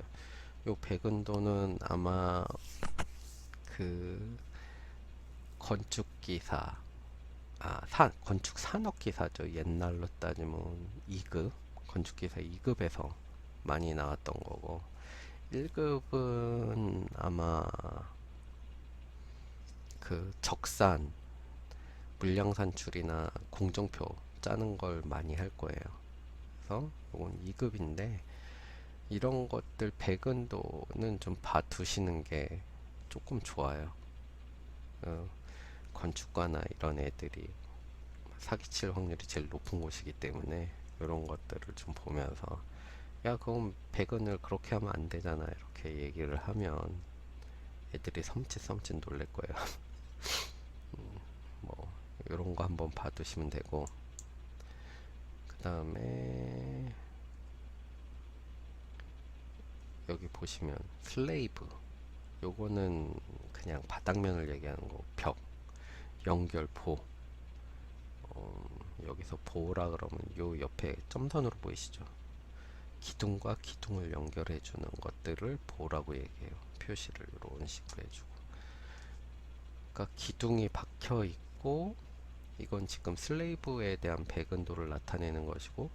요 배근도는 아마 그 건축기사, 건축 산업기사죠. 옛날로 따지면 2급, 건축기사 2급에서 많이 나왔던 거고, 1급은 아마 그 적산, 물량 산출이나 공정표 짜는 걸 많이 할 거예요. 그래서 이건 2급인데, 이런 것들 배근도는 좀 봐두시는 게 조금 좋아요. 어, 건축가나 이런 애들이 사기칠 확률이 제일 높은 곳이기 때문에 이런 것들을 좀 보면서, 야 그럼 배근을 그렇게 하면 안 되잖아, 이렇게 얘기를 하면 애들이 섬찟 놀랄 거예요. 뭐 이런 거 한번 봐두시면 되고, 그 다음에 여기 보시면 슬레이브, 요거는 그냥 바닥면을 얘기하는 거. 벽 연결보, 여기서 보라 그러면 요 옆에 점선으로 보이시죠? 기둥과 기둥을 연결해 주는 것들을 보라고 얘기해요. 표시를 이런 식으로 해주고, 그러니까 기둥이 박혀 있고, 이건 지금 슬레이브에 대한 배근도를 나타내는 것이고,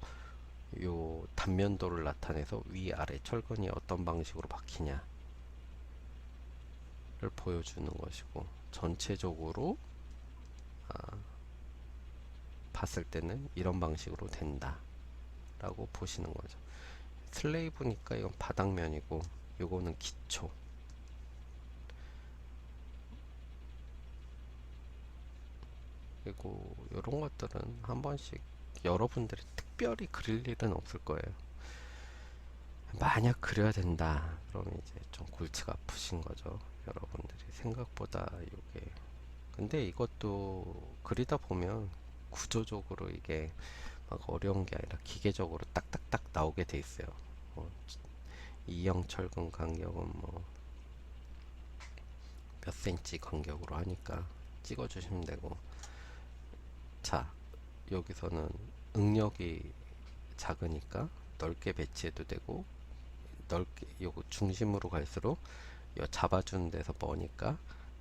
요 단면도를 나타내서 위아래 철근이 어떤 방식으로 박히냐를 보여주는 것이고, 전체적으로 봤을 때는 이런 방식으로 된다 라고 보시는 거죠. 슬레이브니까 이건 바닥면이고 요거는 기초. 그리고 이런 것들은 한 번씩 여러분들이 특별히 그릴 일은 없을 거예요. 만약 그려야 된다 그러면 이제 좀 골치가 아프신 거죠. 여러분들이 생각보다 이게, 근데 이것도 그리다 보면 구조적으로 이게 막 어려운 게 아니라 기계적으로 딱딱딱 나오게 돼 있어요. 이형 철근 간격은 뭐 몇 센치 간격으로 하니까 찍어 주시면 되고, 자 여기서는 응력이 작으니까 넓게 배치해도 되고, 넓게 요거 중심으로 갈수록 요 잡아주는 데서 머니까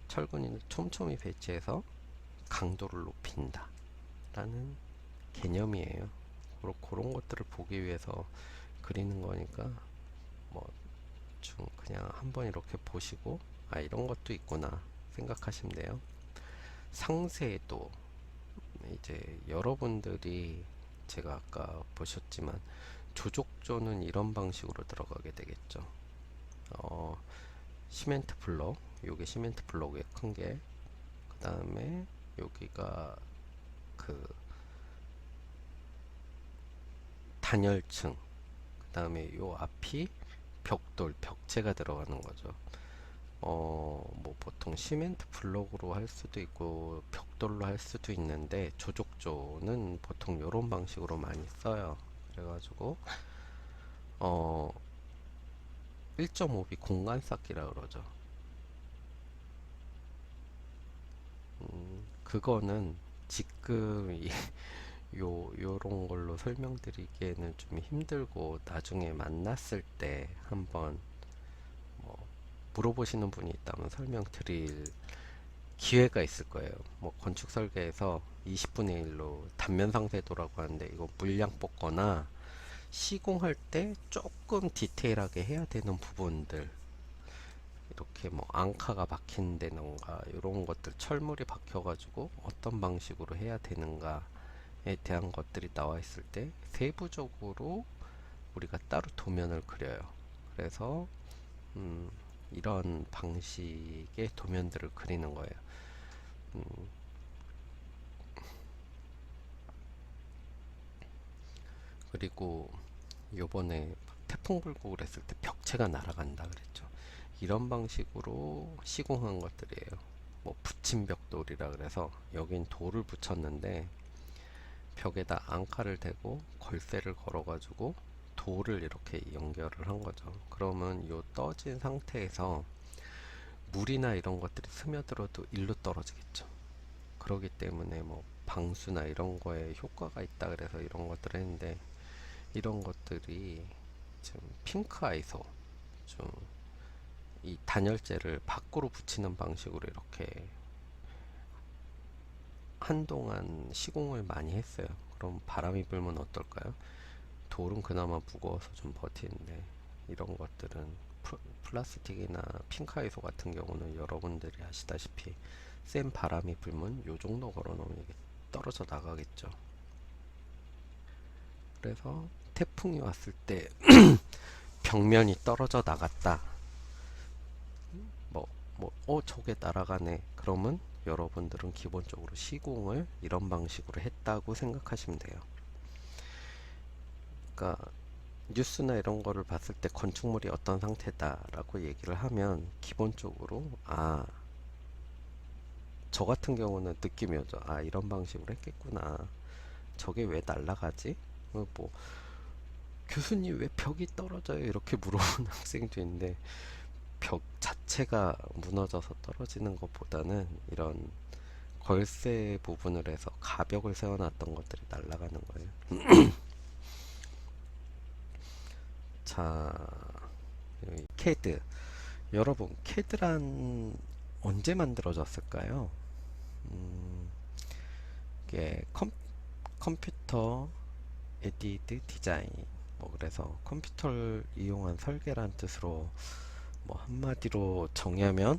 철근을 촘촘히 배치해서 강도를 높인다 라는 개념이에요. 그런 것들을 보기 위해서 그리는 거니까 뭐 좀 그냥 한번 이렇게 보시고 아 이런 것도 있구나 생각하시면 돼요. 상세도 이제 여러분들이 제가 아까 보셨지만 조족조는 이런 방식으로 들어가게 되겠죠. 시멘트 블록, 요게 시멘트 블록의 큰게, 그 다음에 여기가 그 단열층, 그 다음에 요 앞이 벽돌, 벽체가 들어가는 거죠. 뭐 보통 시멘트 블록으로 할 수도 있고 벽돌로 할 수도 있는데 조족조는 보통 이런 방식으로 많이 써요. 그래가지고 1.5B 공간 쌓기라 그러죠. 그거는 지금 요런 걸로 설명드리기에는 좀 힘들고 나중에 만났을 때 한번 뭐 물어보시는 분이 있다면 설명드릴 기회가 있을 거예요. 뭐 건축 설계에서 20분의 1로 단면 상세도라고 하는데 이거 물량 뽑거나 시공할 때 조금 디테일하게 해야 되는 부분들, 이렇게 뭐 앙카가 박힌 데는가 이런 것들, 철물이 박혀 가지고 어떤 방식으로 해야 되는가에 대한 것들이 나와 있을 때 세부적으로 우리가 따로 도면을 그려요. 그래서 이런 방식의 도면들을 그리는 거예요. 음, 그리고 요번에 태풍 불고 그랬을 때 벽체가 날아간다 그랬죠. 이런 방식으로 시공한 것들이에요. 뭐 붙임 벽돌이라 그래서 여긴 돌을 붙였는데 벽에다 앙카를 대고 걸쇠를 걸어 가지고 돌을 이렇게 연결을 한 거죠. 그러면 요 떠진 상태에서 물이나 이런 것들이 스며들어도 일로 떨어지겠죠. 그러기 때문에 뭐 방수나 이런 거에 효과가 있다 그래서 이런 것들을 했는데, 이런 것들이 지금 핑크 아이소 좀 이 단열재를 밖으로 붙이는 방식으로 이렇게 한동안 시공을 많이 했어요. 그럼 바람이 불면 어떨까요? 돌은 그나마 무거워서 좀 버티는데 이런 것들은 플라스틱이나 핑카이소 같은 경우는 여러분들이 아시다시피 센 바람이 불면 요 정도 걸어 놓으면 이게 떨어져 나가겠죠. 그래서 태풍이 왔을 때 벽면이 떨어져 나갔다. 저게 날아가네. 그러면 여러분들은 기본적으로 시공을 이런 방식으로 했다고 생각하시면 돼요. 그러니까 뉴스나 이런 거를 봤을 때 건축물이 어떤 상태다라고 얘기를 하면 기본적으로 저 같은 경우는 느낌이 오죠. 이런 방식으로 했겠구나. 저게 왜 날아가지? 뭐 교수님 왜 벽이 떨어져요? 이렇게 물어보는 학생도 있는데 벽 자체가 무너져서 떨어지는 것보다는 이런 걸쇠 부분을 해서 가벽을 세워놨던 것들이 날아가는 거예요. 자, 캐드. 여러분, 캐드란 언제 만들어졌을까요? 이게 컴퓨터 에디트 디자인, 뭐 그래서 컴퓨터를 이용한 설계란 뜻으로 뭐 한마디로 정의하면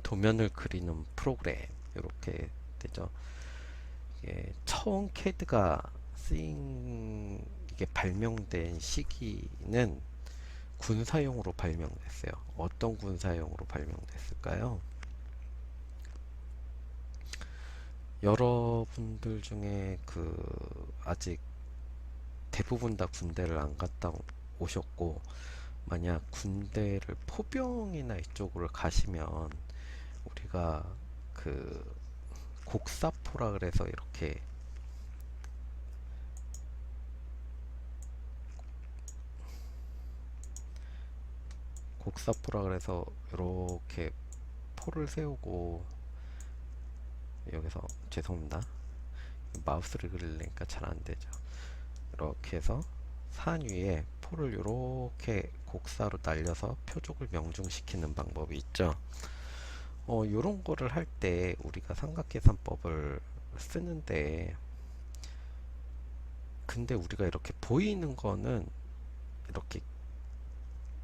도면을 그리는 프로그램 이렇게 되죠. 이게 처음 캐드가 쓰인 이게 발명된 시기는 군사용으로 발명됐어요. 어떤 군사용으로 발명됐을까요? 여러분들 중에 아직 대부분 다 군대를 안 갔다 오셨고, 만약 군대를 포병이나 이쪽으로 가시면 우리가 그 곡사포라 그래서 이렇게 곡사포라 그래서 이렇게 포를 세우고, 여기서 죄송합니다, 마우스를 그리려니까 잘 안되죠. 이렇게 해서 산 위에 포를 이렇게 곡사로 날려서 표적을 명중시키는 방법이 있죠. 요런 거를 할 때 우리가 삼각계산법을 쓰는데, 근데 우리가 이렇게 보이는 거는 이렇게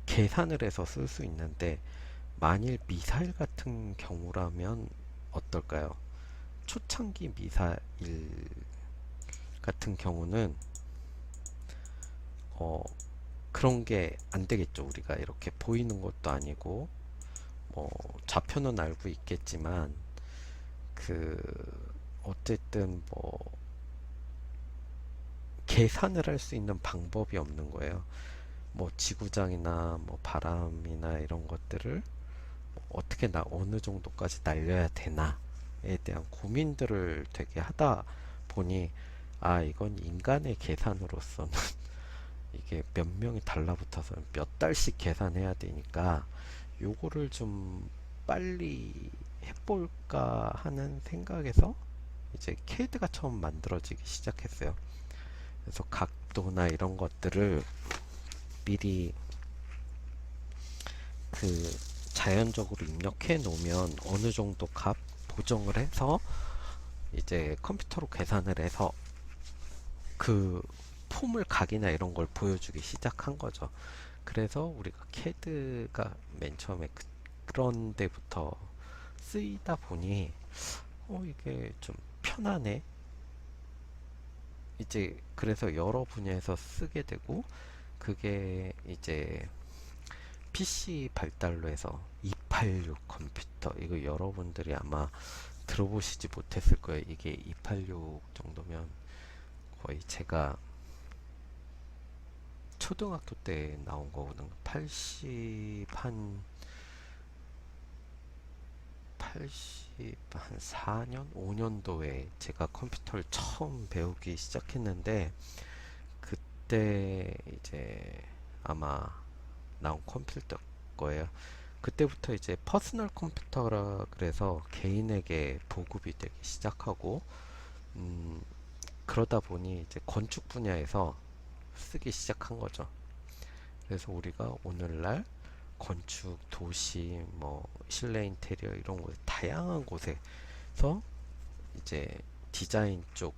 계산을 해서 쓸 수 있는데, 만일 미사일 같은 경우라면 어떨까요? 초창기 미사일 같은 경우는 그런 게 안 되겠죠. 우리가 이렇게 보이는 것도 아니고, 뭐 좌표는 알고 있겠지만 그 어쨌든 뭐 계산을 할 수 있는 방법이 없는 거예요. 뭐 지구장이나 뭐 바람이나 이런 것들을 어떻게 어느 정도까지 날려야 되나에 대한 고민들을 되게 하다 보니, 아, 이건 인간의 계산으로서는 이게 몇 명이 달라붙어서 몇 달씩 계산해야 되니까 요거를 좀 빨리 해볼까 하는 생각에서 이제 캐드가 처음 만들어지기 시작했어요. 그래서 각도나 이런 것들을 미리 자연적으로 입력해 놓으면 어느 정도 값 보정을 해서 이제 컴퓨터로 계산을 해서 그 폼을 각이나 이런 걸 보여주기 시작한 거죠. 그래서 우리가 캐드가 맨 처음에 그런 데부터 쓰이다 보니 이게 좀 편하네. 이제 그래서 여러 분야에서 쓰게 되고, 그게 이제 PC 발달로 해서 286 컴퓨터, 이거 여러분들이 아마 들어보시지 못했을 거예요. 이게 286 정도면 거의 제가 초등학교 때 나온 거거든요. 80한 4년? 5년도에 제가 컴퓨터를 처음 배우기 시작했는데, 그때 이제 아마 나온 컴퓨터 거예요. 그때부터 이제 퍼스널 컴퓨터라 그래서 개인에게 보급이 되기 시작하고, 음, 그러다 보니 이제 건축 분야에서 쓰기 시작한 거죠. 그래서 우리가 오늘날 건축, 도시, 뭐 실내 인테리어 이런 곳 다양한 곳에서 이제 디자인 쪽,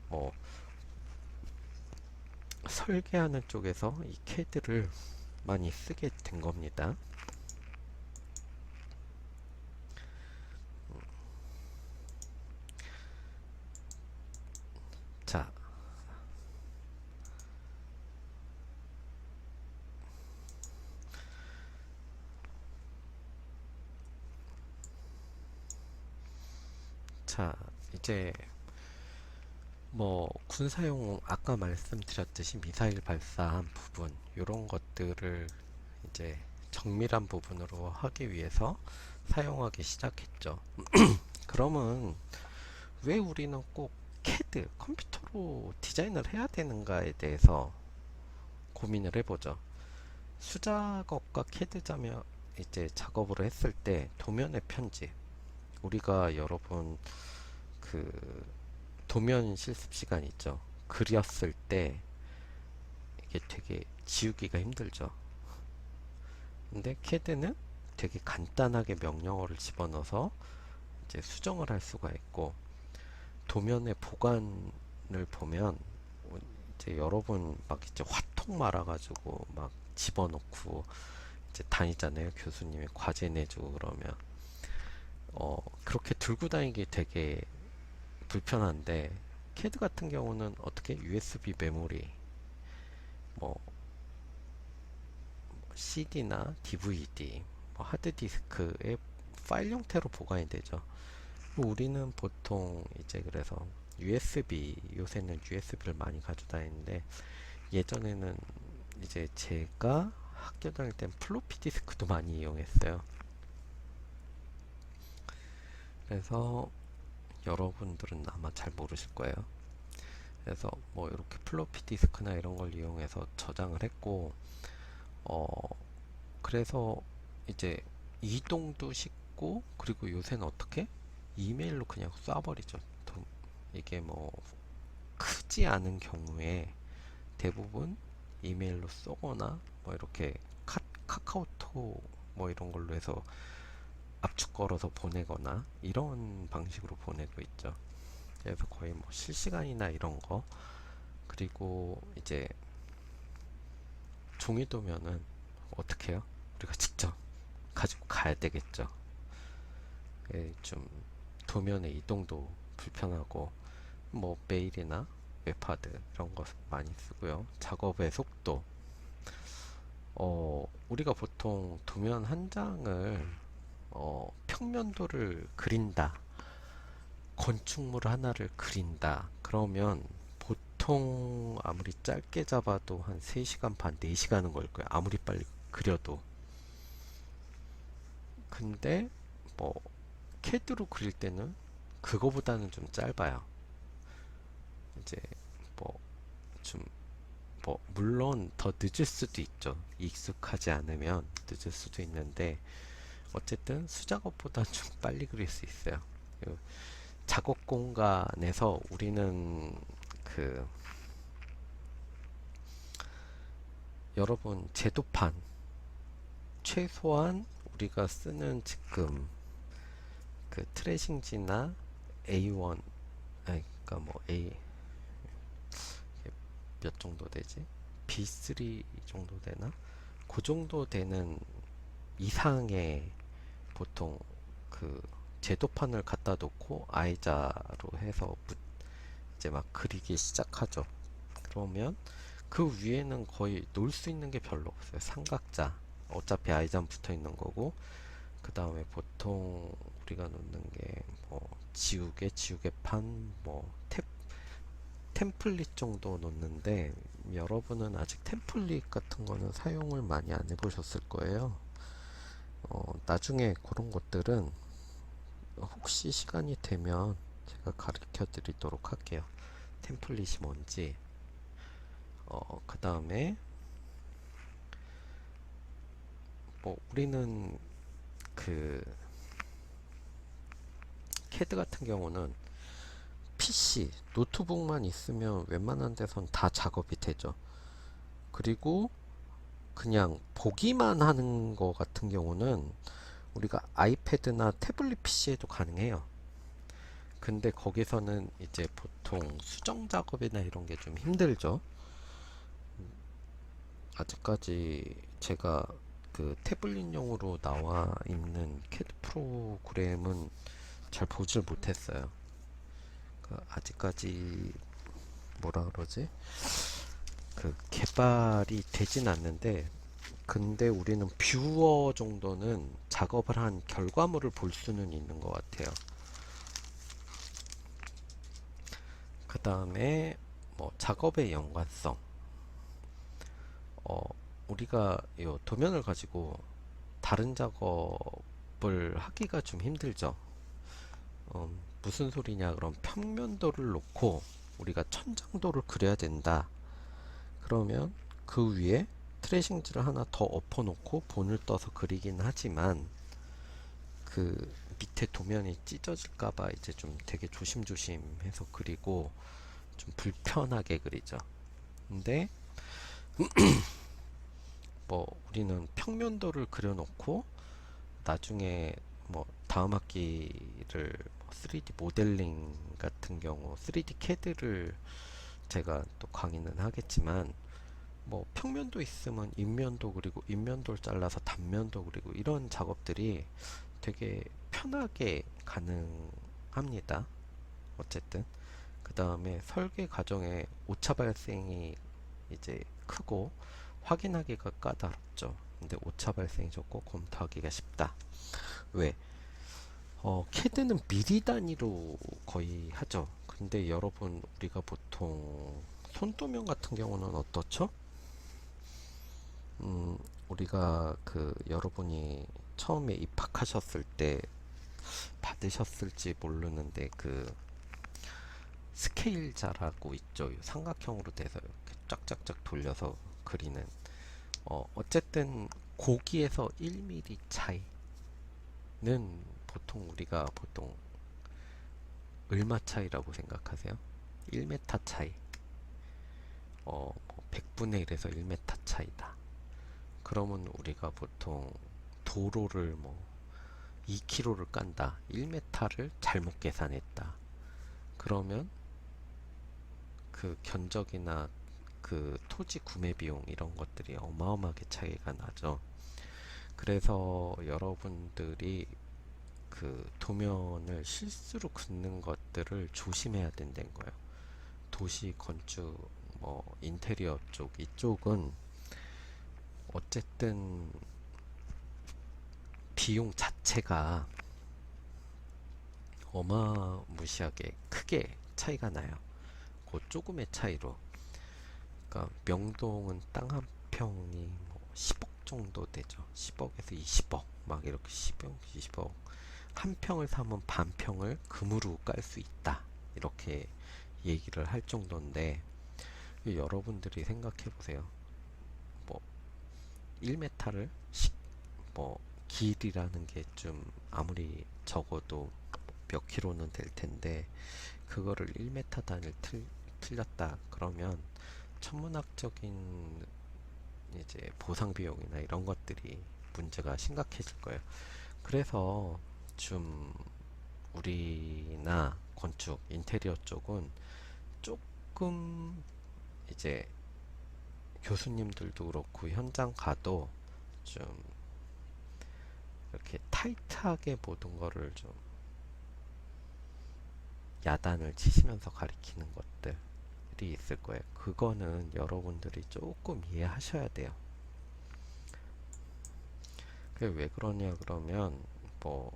뭐 설계하는 쪽에서 이 캐드를 많이 쓰게 된 겁니다. 자, 이제 뭐 군사용 아까 말씀드렸듯이 미사일 발사한 부분 이런 것들을 이제 정밀한 부분으로 하기 위해서 사용하기 시작했죠. 그러면 왜 우리는 꼭 캐드 컴퓨터로 디자인을 해야 되는가에 대해서 고민을 해보죠. 수작업과 캐드 자며 이제 작업을 했을 때 도면의 편집, 우리가 여러분 그 도면 실습 시간 있죠. 그렸을 때 이게 되게 지우기가 힘들죠. 근데 캐드는 되게 간단하게 명령어를 집어넣어서 이제 수정을 할 수가 있고, 도면의 보관을 보면 이제 여러분 막 이제 화통 말아가지고 막 집어넣고 이제 다니잖아요. 교수님이 과제 내주고 그러면 그렇게 들고 다니기 되게 불편한데, 캐드 같은 경우는 어떻게 USB 메모리, 뭐 CD나 DVD, 뭐 하드디스크에 파일 형태로 보관이 되죠. 우리는 보통 이제 그래서 USB, 요새는 USB를 많이 가지고 다니는데, 예전에는 이제 제가 학교 다닐 땐 플로피 디스크도 많이 이용했어요. 그래서 여러분들은 아마 잘 모르실 거예요. 그래서 뭐 이렇게 플로피 디스크나 이런 걸 이용해서 저장을 했고, 어 그래서 이제 이동도 쉽고, 그리고 요새는 어떻게 이메일로 그냥 쏴버리죠. 이게 뭐 크지 않은 경우에 대부분 이메일로 쏘거나 뭐 이렇게 카카오톡 뭐 이런 걸로 해서 압축 걸어서 보내거나 이런 방식으로 보내고 있죠. 그래서 거의 뭐 실시간이나 이런 거, 그리고 이제 종이도면은 어떻게 해요? 우리가 직접 가지고 가야 되겠죠. 좀 도면의 이동도 불편하고, 뭐 메일이나 웹하드 이런 거 많이 쓰고요. 작업의 속도, 우리가 보통 도면 한 장을 평면도를 그린다, 건축물 하나를 그린다 그러면 보통 아무리 짧게 잡아도 한 3시간 반, 4시간은 걸 거예요. 아무리 빨리 그려도. 근데 뭐 캐드로 그릴 때는 그거보다는 좀 짧아요. 이제 뭐 좀 뭐 물론 더 늦을 수도 있죠. 익숙하지 않으면 늦을 수도 있는데, 어쨌든 수작업보다 좀 빨리 그릴 수 있어요. 그 작업 공간에서 우리는 그 여러분 제도판, 최소한 우리가 쓰는 지금 그 트레싱지나 A1, 아니 그러니까 뭐 A 몇 정도 되지? B3 정도 되나? 그 정도 되는 이상의 보통 그 제도판을 갖다 놓고 아이자로 해서 이제 막 그리기 시작하죠. 그러면 그 위에는 거의 놓을 수 있는 게 별로 없어요. 삼각자, 어차피 아이자는 붙어 있는 거고, 그 다음에 보통 우리가 놓는 게 뭐 지우개판, 뭐 템플릿 정도 놓는데, 여러분은 아직 템플릿 같은 거는 사용을 많이 안 해보셨을 거예요. 나중에 그런 것들은 혹시 시간이 되면 제가 가르쳐 드리도록 할게요. 템플릿이 뭔지. 그 다음에 뭐 우리는 그 캐드 같은 경우는 PC, 노트북만 있으면 웬만한 데선 다 작업이 되죠. 그리고 그냥 보기만 하는 거 같은 경우는 우리가 아이패드나 태블릿 PC에도 가능해요. 근데 거기서는 이제 보통 수정 작업이나 이런 게 좀 힘들죠. 아직까지 제가 그 태블릿용으로 나와 있는 캐드 프로그램은 잘 보질 못했어요. 그 아직까지 뭐라 그러지? 그 개발이 되진 않는데, 근데 우리는 뷰어 정도는 작업을 한 결과물을 볼 수는 있는 것 같아요. 그 다음에 뭐 작업의 연관성, 어, 우리가 이 도면을 가지고 다른 작업을 하기가 좀 힘들죠. 무슨 소리냐, 그럼 평면도를 놓고 우리가 천장도를 그려야 된다. 그러면 그 위에 트레이싱지를 하나 더 엎어 놓고 본을 떠서 그리긴 하지만, 그 밑에 도면이 찢어질까봐 이제 좀 되게 조심조심해서 그리고 좀 불편하게 그리죠. 근데 뭐 우리는 평면도를 그려놓고 나중에 뭐 다음 학기를 3D 모델링 같은 경우 3D 캐드를 제가 또 강의는 하겠지만 뭐 평면도 있으면 인면도 그리고 인면도를 잘라서 단면도 그리고 이런 작업들이 되게 편하게 가능합니다. 어쨌든 그 다음에 설계 과정에 오차 발생이 이제 크고 확인하기가 까다롭죠. 근데 오차 발생이 적고 검토하기가 쉽다. 왜? 캐드는 미리 단위로 거의 하죠. 근데 여러분 우리가 보통 손도면 같은 경우는 어떻죠? 우리가 그 여러분이 처음에 입학하셨을 때 받으셨을지 모르는데 그 스케일자라고 있죠. 삼각형으로 돼서 이렇게 쫙쫙쫙 돌려서 그리는 어쨌든 고기에서 1mm 차이는 보통 우리가 보통 얼마 차이라고 생각하세요? 1m 차이. 뭐 100분의 1에서 1m 차이다. 그러면 우리가 보통 도로를 뭐 2km를 깐다. 1m를 잘못 계산했다. 그러면 그 견적이나 그 토지 구매 비용 이런 것들이 어마어마하게 차이가 나죠. 그래서 여러분들이 그 도면을 실수로 긋는 것들을 조심해야 된다는 거예요. 도시 건축 뭐 인테리어 쪽 이쪽은 어쨌든 비용 자체가 어마무시하게 크게 차이가 나요. 그 조금의 차이로. 그러니까 명동은 땅 한 평이 뭐 10억 정도 되죠. 10억에서 20억 막 이렇게 10억, 20억 한 평을 사면 반 평을 금으로 깔 수 있다. 이렇게 얘기를 할 정도인데 여러분들이 생각해 보세요. 뭐 1m를 뭐 길이라는 게 좀 아무리 적어도 몇 킬로는 될 텐데 그거를 1m 단위를 틀렸다 그러면 천문학적인 이제 보상 비용이나 이런 것들이 문제가 심각해질 거예요. 그래서 좀 우리나 건축 인테리어 쪽은 조금 이제 교수님들도 그렇고 현장 가도 좀 이렇게 타이트하게 모든 거를 좀 야단을 치시면서 가리키는 것들이 있을 거예요. 그거는 여러분들이 조금 이해하셔야 돼요. 그게 왜 그러냐 그러면 뭐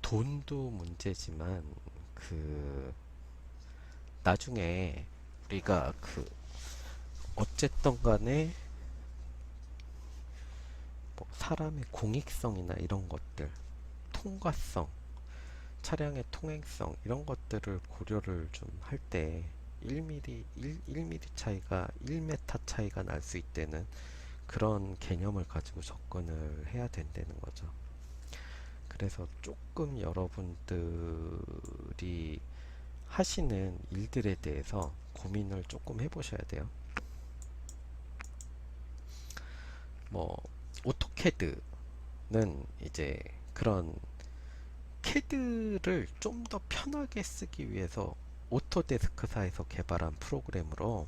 돈도 문제지만 그 나중에 우리가 그 어쨌든 간에 뭐 사람의 공익성이나 이런 것들 통과성 차량의 통행성 이런 것들을 고려를 좀 할 때 1mm 차이가 1m 차이가 날 수 있다는 그런 개념을 가지고 접근을 해야 된다는 거죠. 그래서 조금 여러분들이 하시는 일들에 대해서 고민을 조금 해보셔야 돼요. 뭐 오토캐드는 이제 그런 캐드를 좀 더 편하게 쓰기 위해서 오토데스크사에서 개발한 프로그램으로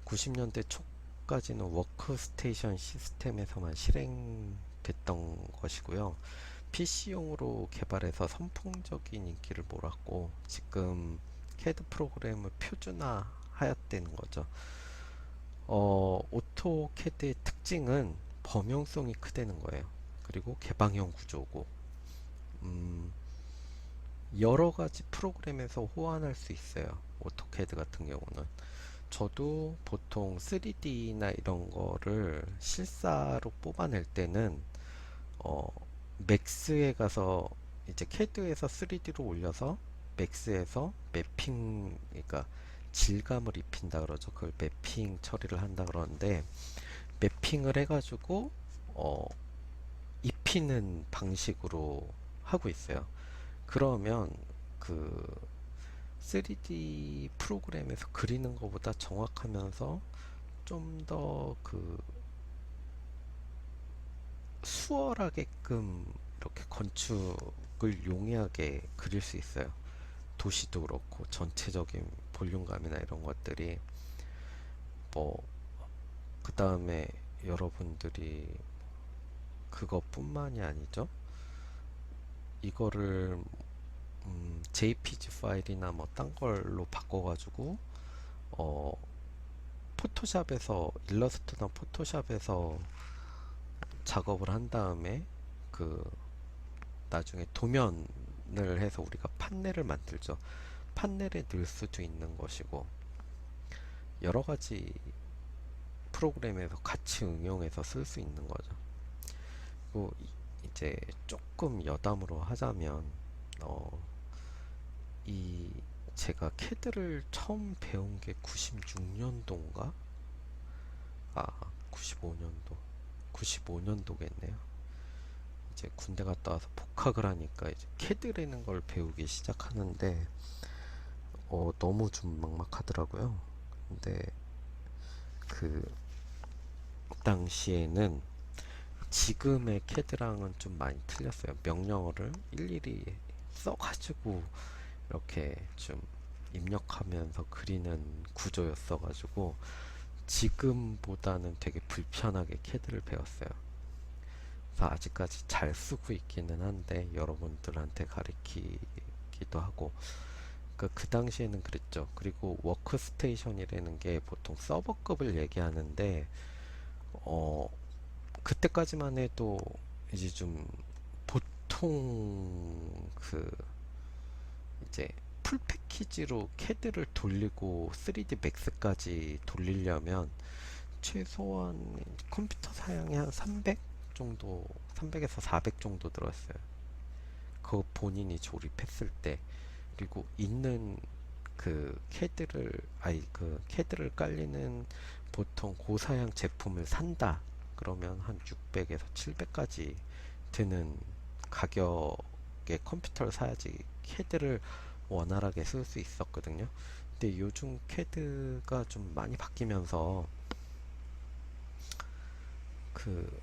90년대 초까지는 워크스테이션 시스템에서만 실행됐던 것이고요. PC용으로 개발해서 선풍적인 인기를 몰았고 지금 캐드 프로그램을 표준화하였다는 거죠. 오토캐드의 특징은 범용성이 크다는 거예요. 그리고 개방형 구조고 여러 가지 프로그램에서 호환할 수 있어요. 오토캐드 같은 경우는. 저도 보통 3D나 이런 거를 실사로 뽑아낼 때는 어, 맥스에 가서 이제 캐드에서 3D로 올려서 맥스에서 매핑, 그러니까 질감을 입힌다 그러죠. 그걸 매핑 처리를 한다 그러는데 매핑을 해가지고 입히는 방식으로 하고 있어요. 그러면 그 3D 프로그램에서 그리는 것보다 정확하면서 좀 더 그 수월하게끔 이렇게 건축을 용이하게 그릴 수 있어요. 도시도 그렇고 전체적인 볼륨감이나 이런 것들이 뭐 그 다음에 여러분들이 그것뿐만이 아니죠. 이거를 JPG 파일이나 뭐 딴 걸로 바꿔가지고 어 포토샵에서 일러스트나 포토샵에서 작업을 한 다음에 그 나중에 도면을 해서 우리가 판넬을 만들죠. 판넬에 넣을 수도 있는 것이고 여러 가지 프로그램에서 같이 응용해서 쓸 수 있는 거죠. 그리고 이제 조금 여담으로 하자면 이 제가 캐드를 처음 배운 게 96년도인가? 95년도 95년도겠네요. 이제 군대 갔다 와서 복학을 하니까 이제 캐드라는 걸 배우기 시작하는데 너무 좀 막막하더라고요. 근데 그 당시에는 지금의 캐드랑은 좀 많이 틀렸어요. 명령어를 일일이 써가지고 이렇게 좀 입력하면서 그리는 구조였어가지고 지금보다는 되게 불편하게 캐드를 배웠어요. 그래서 아직까지 잘 쓰고 있기는 한데 여러분들한테 가르치기도 하고 그 당시에는 그랬죠. 그리고 워크스테이션이라는 게 보통 서버급을 얘기하는데 그때까지만 해도 이제 좀 보통 그 이제 풀 패키지로 캐드를 돌리고 3D 맥스까지 돌리려면 최소한 컴퓨터 사양이 한 300 정도, 300에서 400 정도 들었어요. 그거 본인이 조립했을 때. 그리고 있는 그 캐드를 깔리는 보통 고사양 제품을 산다 그러면 한 600에서 700까지 드는 가격의 컴퓨터를 사야지 캐드를 원활하게 쓸 수 있었거든요. 근데 요즘 캐드가 좀 많이 바뀌면서 그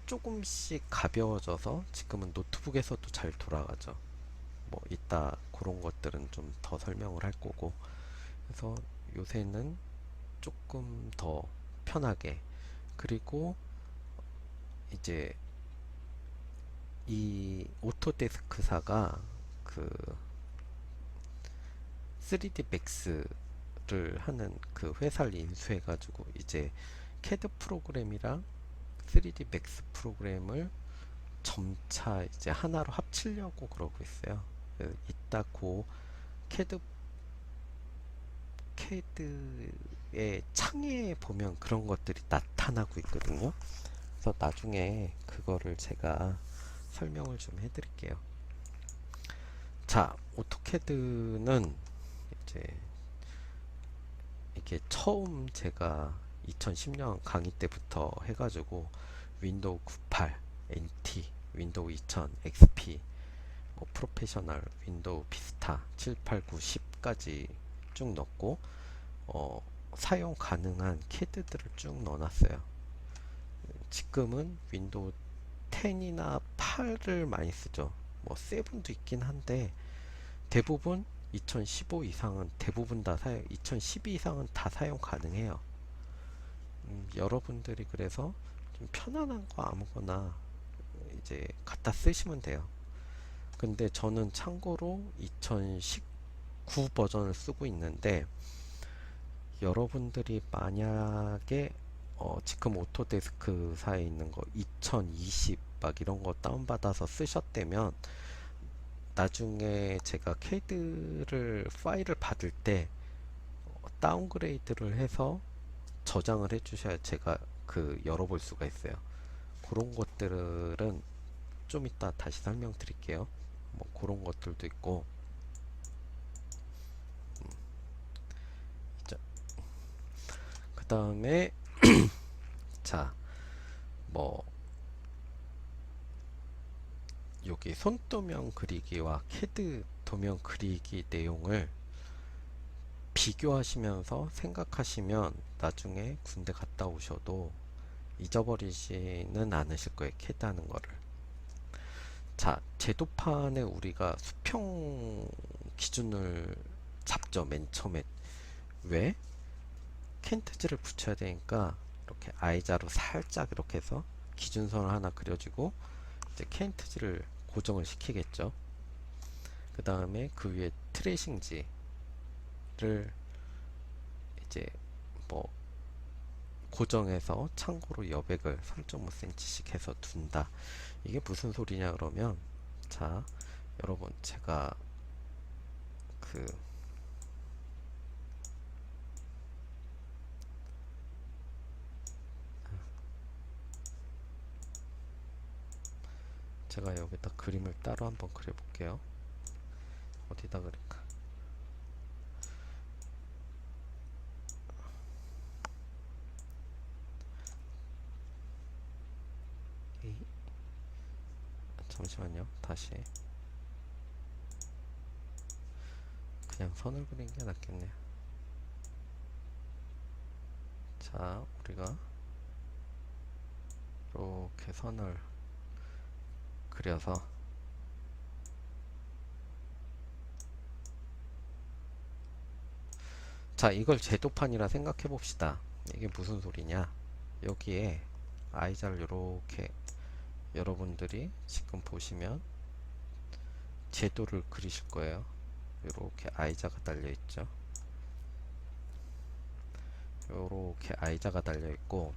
조금씩 가벼워져서 지금은 노트북에서도 잘 돌아가죠. 뭐 이따 그런 것들은 좀 더 설명을 할 거고. 그래서 요새는 조금 더 편하게, 그리고 이제 이 오토데스크사가 그 3D 맥스를 하는 그 회사를 인수해가지고 이제 캐드 프로그램이랑 3D 맥스 프로그램을 점차 이제 하나로 합치려고 그러고 있어요. 이따 그 캐드 캐드의 창에 보면 그런 것들이 나타나고 있거든요. 그래서 나중에 그거를 제가 설명을 좀 해드릴게요. 자, 오토캐드는 이제 이게 처음 제가 2010년 강의 때부터 해가지고 윈도우 98, NT, 윈도우 2000, XP, 뭐 프로페셔널, 윈도우 비스타 7, 8, 9, 10까지 쭉 넣고 사용 가능한 캐드들을 쭉 넣어놨어요. 지금은 윈도우 10이나 8을 많이 쓰죠. 뭐 7도 있긴 한데 대부분 2015 이상은 대부분 다 2012 이상은 다 사용 가능해요. 여러분들이 그래서 좀 편안한 거 아무거나 이제 갖다 쓰시면 돼요. 근데 저는 참고로 2019 버전을 쓰고 있는데 여러분들이 만약에 지금 오토데스크사에 있는 거 2020 막 이런 거 다운받아서 쓰셨다면 나중에 제가 캐드를 파일을 받을 때 다운그레이드를 해서 저장을 해 주셔야 제가 그 열어볼 수가 있어요. 그런 것들은 좀 이따 다시 설명드릴게요. 뭐 그런 것들도 있고 그 다음에 자, 뭐 여기 손도면 그리기와 캐드 도면 그리기 내용을 비교하시면서 생각하시면 나중에 군대 갔다 오셔도 잊어버리지는 않으실 거예요. 캐드 하는 거를. 자, 제도판에 우리가 수평 기준을 잡죠. 맨 처음에. 왜? 켄트지를 붙여야 되니까 이렇게 I자로 살짝 이렇게 해서 기준선을 하나 그려주고 이제 켄트지를 고정을 시키겠죠. 그 다음에 그 위에 트레이싱지를 이제 뭐 고정해서 참고로 여백을 3.5cm씩 해서 둔다. 이게 무슨 소리냐 그러면, 자 여러분, 제가 그 제가 여기다 그림을 따로 한번 그려볼게요. 어디다 그릴까? 잠시만요. 다시 그냥 선을 그리는 게 낫겠네요. 자, 우리가 이렇게 선을 그려서 자, 이걸 제도판이라 생각해 봅시다. 이게 무슨 소리냐? 여기에 I자를 이렇게 여러분들이 지금 보시면 제도를 그리실 거예요. 이렇게 I자가 달려 있죠. 이렇게 I자가 달려 있고,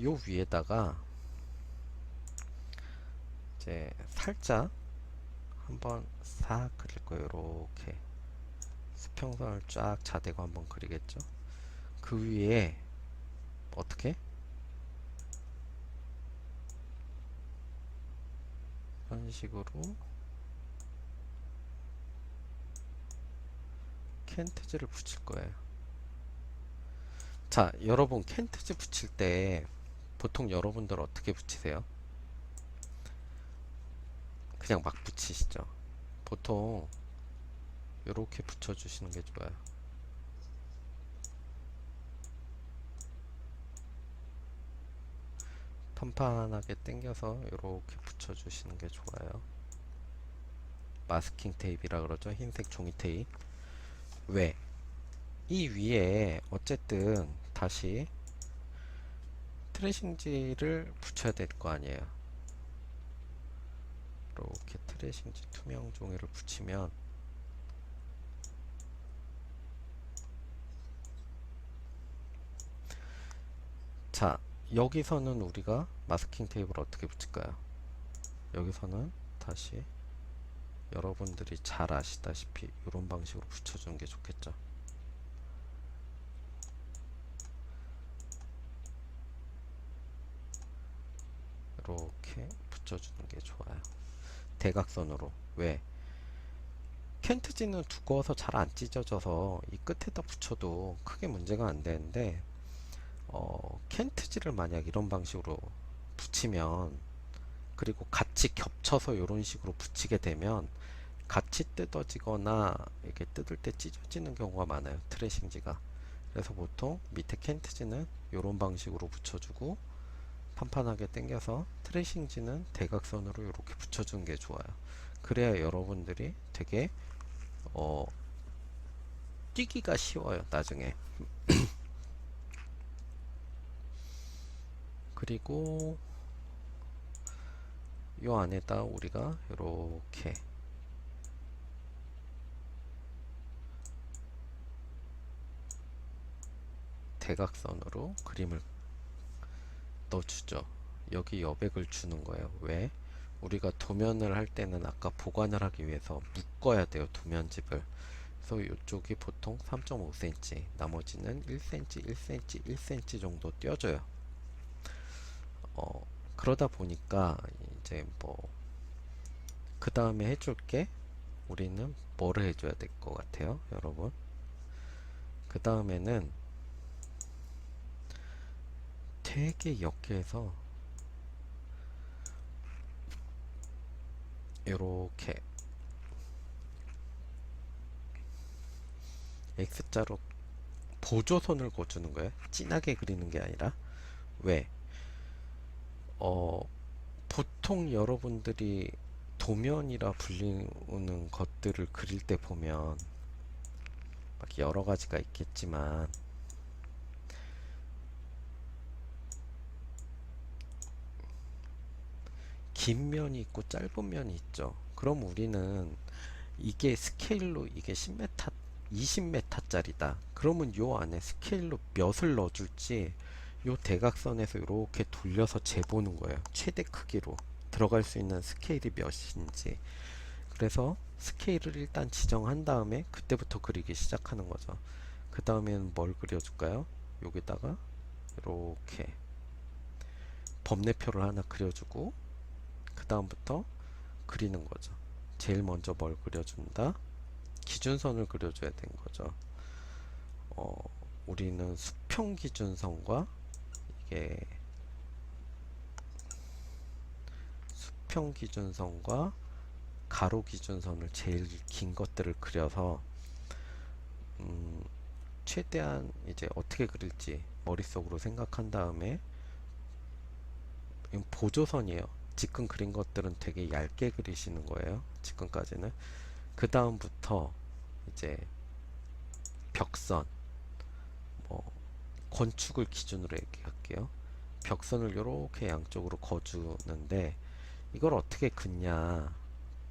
요 위에다가 이제 살짝 한번 싹 그릴 거예요. 이렇게 수평선을 쫙 자대고 한번 그리겠죠. 그 위에 어떻게? 이런 식으로 켄트지를 붙일 거예요. 자, 여러분 켄트지 붙일 때 보통 여러분들 어떻게 붙이세요? 그냥 막 붙이시죠. 보통 이렇게 붙여주시는 게 좋아요. 판판하게 당겨서 이렇게 붙여주시는 게 좋아요. 마스킹 테이프라 그러죠. 흰색 종이 테이프. 왜? 이 위에 어쨌든 다시 트레싱지를 붙여야 될 거 아니에요. 이렇게 트레싱지 투명 종이를 붙이면 자, 여기서는 우리가 마스킹 테이프를 어떻게 붙일까요? 여기서는 다시 여러분들이 잘 아시다시피 이런 방식으로 붙여주는 게 좋겠죠. 이렇게 붙여주는 게 좋아요. 대각선으로. 왜? 켄트지는 두꺼워서 잘 안 찢어져서 이 끝에다 붙여도 크게 문제가 안 되는데, 켄트지를 만약 이런 방식으로 붙이면, 그리고 같이 겹쳐서 이런 식으로 붙이게 되면 같이 뜯어지거나 이렇게 뜯을 때 찢어지는 경우가 많아요. 트레싱지가. 그래서 보통 밑에 켄트지는 이런 방식으로 붙여주고, 판판하게 당겨서 트레싱지는 대각선으로 이렇게 붙여주는 게 좋아요. 그래야 여러분들이 되게 뛰기가 쉬워요, 나중에. 그리고 요 안에다 우리가 이렇게 대각선으로 그림을 넣어주죠. 여기 여백을 주는 거예요. 왜? 우리가 도면을 할 때는 아까 보관을 하기 위해서 묶어야 돼요, 도면집을. 그래서 이쪽이 보통 3.5cm, 나머지는 1cm, 1cm, 1cm 정도 띄워줘요. 그러다 보니까 이제 뭐 그 다음에 해줄 게, 우리는 뭐를 해줘야 될 것 같아요, 여러분? 그 다음에는 되게 역해서 이렇게 X자로 보조선을 그어주는 거예요. 진하게 그리는 게 아니라. 왜? 보통 여러분들이 도면이라 불리는 것들을 그릴 때 보면 막 여러 가지가 있겠지만 긴 면이 있고 짧은 면이 있죠. 그럼 우리는 이게 스케일로 이게 10m, 20m짜리다. 그러면 요 안에 스케일로 몇을 넣어줄지 요 대각선에서 이렇게 돌려서 재보는 거예요. 최대 크기로 들어갈 수 있는 스케일이 몇인지. 그래서 스케일을 일단 지정한 다음에 그때부터 그리기 시작하는 거죠. 그 다음에는 뭘 그려줄까요? 여기다가 이렇게 범례표를 하나 그려주고 그 다음부터 그리는 거죠. 제일 먼저 뭘 그려준다? 기준선을 그려줘야 되는 거죠. 어, 우리는 수평 기준선과 이게 수평 기준선과 가로 기준선을 제일 긴 것들을 그려서 최대한 이제 어떻게 그릴지 머릿속으로 생각한 다음에 이건 보조선이에요. 지금 그린 것들은 되게 얇게 그리시는 거예요. 지금까지는. 그 다음부터 이제 벽선, 뭐 건축을 기준으로 얘기할게요. 벽선을 이렇게 양쪽으로 거주는데 이걸 어떻게 긋냐?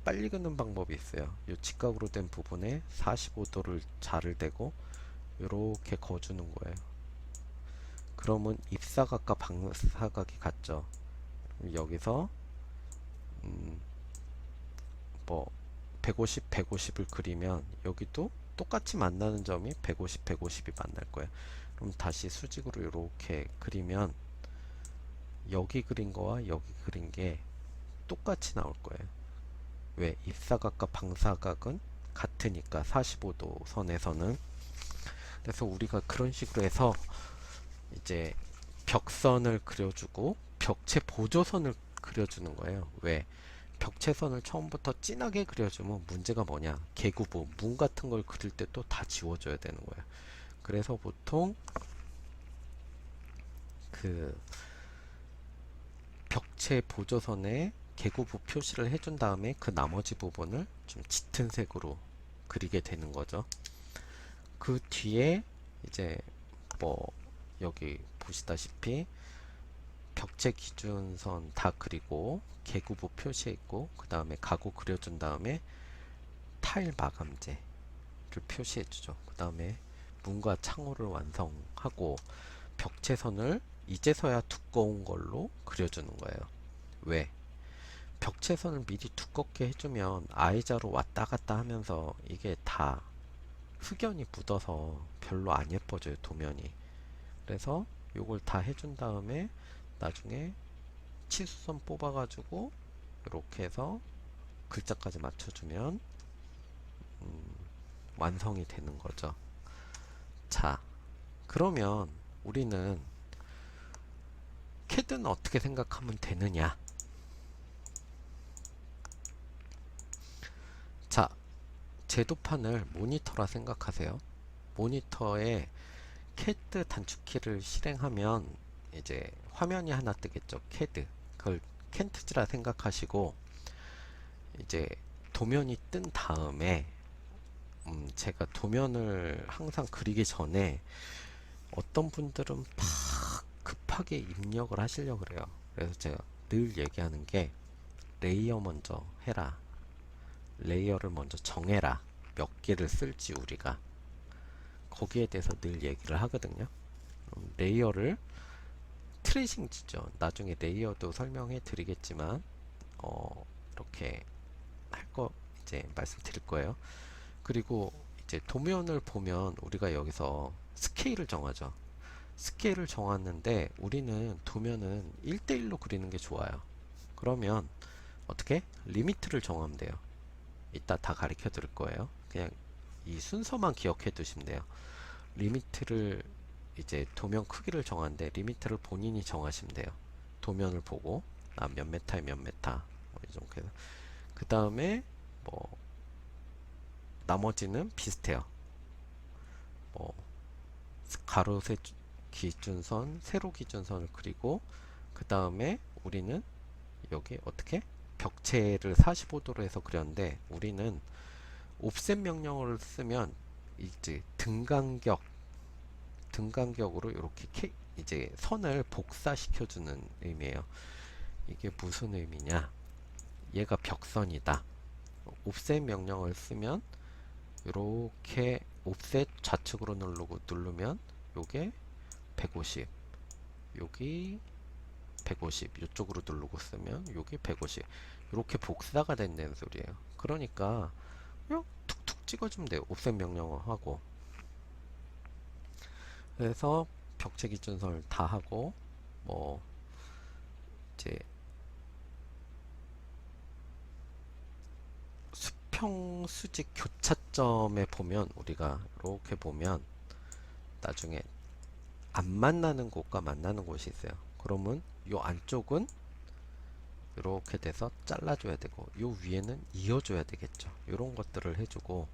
빨리 긋는 방법이 있어요. 이 직각으로 된 부분에 45도를 자를 대고 이렇게 거주는 거예요. 그러면 입사각과 방사각이 같죠. 여기서 뭐 150, 150을 그리면 여기도 똑같이 만나는 점이 150, 150이 만날 거예요. 그럼 다시 수직으로 이렇게 그리면 여기 그린 거와 여기 그린 게 똑같이 나올 거예요. 왜? 입사각과 방사각은 같으니까 45도 선에서는. 그래서 우리가 그런 식으로 해서 이제 벽선을 그려주고 벽체 보조선을 그려주는 거예요. 왜? 벽체선을 처음부터 진하게 그려주면 문제가 뭐냐? 개구부, 문 같은 걸 그릴 때 또 다 지워줘야 되는 거예요. 그래서 보통 그 벽체 보조선에 개구부 표시를 해준 다음에 그 나머지 부분을 좀 짙은 색으로 그리게 되는 거죠. 그 뒤에 이제 뭐 여기 보시다시피 벽체 기준선 다 그리고 개구부 표시했고 그 다음에 가구 그려준 다음에 타일 마감재를 표시해 주죠. 그 다음에 문과 창호를 완성하고 벽체선을 이제서야 두꺼운 걸로 그려주는 거예요. 왜? 벽체선을 미리 두껍게 해주면 아이자로 왔다 갔다 하면서 이게 다 흑연이 묻어서 별로 안 예뻐져요, 도면이. 그래서 요걸 다 해준 다음에 나중에 치수선 뽑아가지고 이렇게 해서 글자까지 맞춰주면 완성이 되는 거죠. 자, 그러면 우리는 CAD는 어떻게 생각하면 되느냐? 자, 제도판을 모니터라 생각하세요. 모니터에 CAD 단축키를 실행하면 이제 화면이 하나 뜨겠죠. CAD. 그걸 캔트지라 생각하시고 이제 도면이 뜬 다음에 제가 도면을 항상 그리기 전에 어떤 분들은 막 급하게 입력을 하시려고 그래요. 그래서 제가 늘 얘기하는 게 레이어 먼저 해라. 레이어를 먼저 정해라. 몇 개를 쓸지 우리가. 거기에 대해서 늘 얘기를 하거든요. 레이어를 트레이싱지죠. 나중에 레이어도 설명해 드리겠지만 이렇게 할 거 이제 말씀드릴 거예요. 그리고 이제 도면을 보면 우리가 여기서 스케일을 정하죠. 스케일을 정했는데 우리는 도면은 1대1로 그리는 게 좋아요. 그러면 어떻게? 리미트를 정하면 돼요. 이따 다 가르쳐 드릴 거예요. 그냥 이 순서만 기억해 두시면 돼요. 리미트를 이제 도면 크기를 정하는데 리미트를 본인이 정하시면 돼요. 도면을 보고 몇 메타에 몇 메타 뭐 이 정도 해서 그 다음에 뭐 나머지는 비슷해요. 뭐 가로 세 기준선, 세로 기준선을 그리고 그 다음에 우리는 여기 어떻게 벽체를 45도로 해서 그렸는데 우리는 옵셋 명령어를 쓰면 이제 등간격으로 이렇게 이제 선을 복사시켜주는 의미예요. 이게 무슨 의미냐? 얘가 벽선이다. 옵셋 명령을 쓰면 이렇게 옵셋 좌측으로 누르면 요게 150, 여기 150, 이쪽으로 누르고 쓰면 여기 150 이렇게 복사가 된다는 소리예요. 그러니까 그냥 툭툭 찍어주면 돼요. 옵셋 명령을 하고. 그래서 벽체 기준선을 다 하고 뭐 이제 수평 수직 교차점에 보면 우리가 이렇게 보면 나중에 안 만나는 곳과 만나는 곳이 있어요. 그러면 요 안쪽은 이렇게 돼서 잘라줘야 되고 요 위에는 이어줘야 되겠죠. 이런 것들을 해주고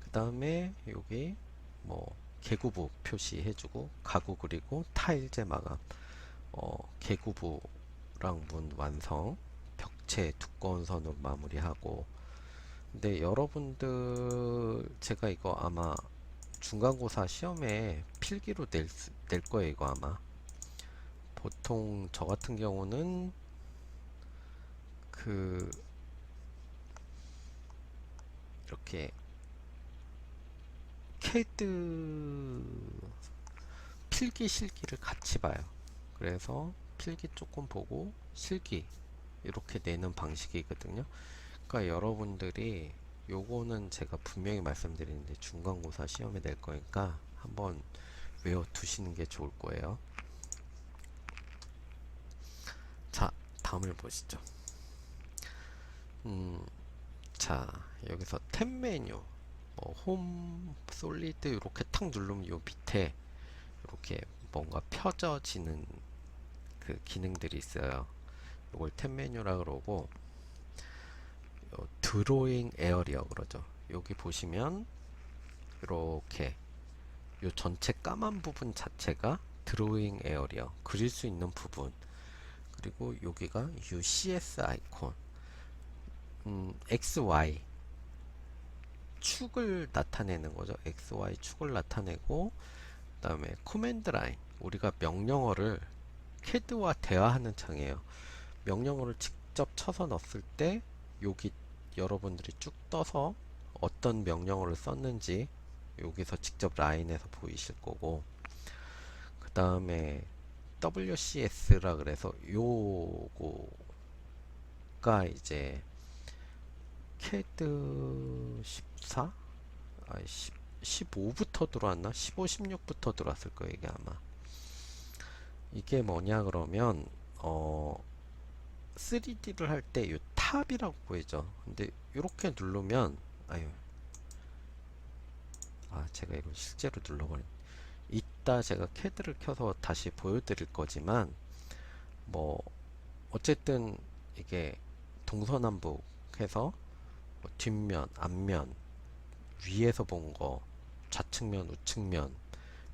그 다음에 여기 뭐 개구부 표시해주고 가구 그리고 타일제 마감 개구부랑 문 완성 벽체 두꺼운 선으로 마무리하고 근데 여러분들 제가 이거 아마 중간고사 시험에 필기로 낼 거예요. 이거 아마 보통 저 같은 경우는 그 이렇게 캐드 필기 실기를 같이 봐요. 그래서 필기 조금 보고 실기 이렇게 내는 방식이거든요. 그러니까 여러분들이 요거는 제가 분명히 말씀드리는데 중간고사 시험에 낼 거니까 한번 외워 두시는 게 좋을 거예요. 자, 다음을 보시죠. 자, 여기서 탭 메뉴 홈, 솔리드 이렇게 탁 누르면 요 밑에 이렇게 뭔가 펴져지는 그 기능들이 있어요. 이걸 탭 메뉴라 그러고 드로잉 에어리어 그러죠. 여기 보시면 이렇게 요 전체 까만 부분 자체가 드로잉 에어리어 그릴 수 있는 부분 그리고 여기가 UCS 아이콘 XY 축을 나타내는 거죠. XY 축을 나타내고 그 다음에 코맨드 라인 우리가 명령어를 캐드와 대화하는 창이에요. 명령어를 직접 쳐서 넣었을 때 여기 여러분들이 쭉 떠서 어떤 명령어를 썼는지 여기서 직접 라인에서 보이실 거고 그 다음에 WCS라 그래서 요거가 이제 캐드 14? 15부터 들어왔나? 15, 16부터 들어왔을 거예요. 이게 아마 이게 뭐냐 그러면 3D를 할 때 요 탑이라고 보이죠. 근데 이렇게 누르면 제가 이걸 실제로 눌러버린 이따 제가 캐드를 켜서 다시 보여드릴 거지만 뭐 어쨌든 이게 동서남북 해서 뭐 뒷면, 앞면, 위에서 본 거, 좌측면, 우측면,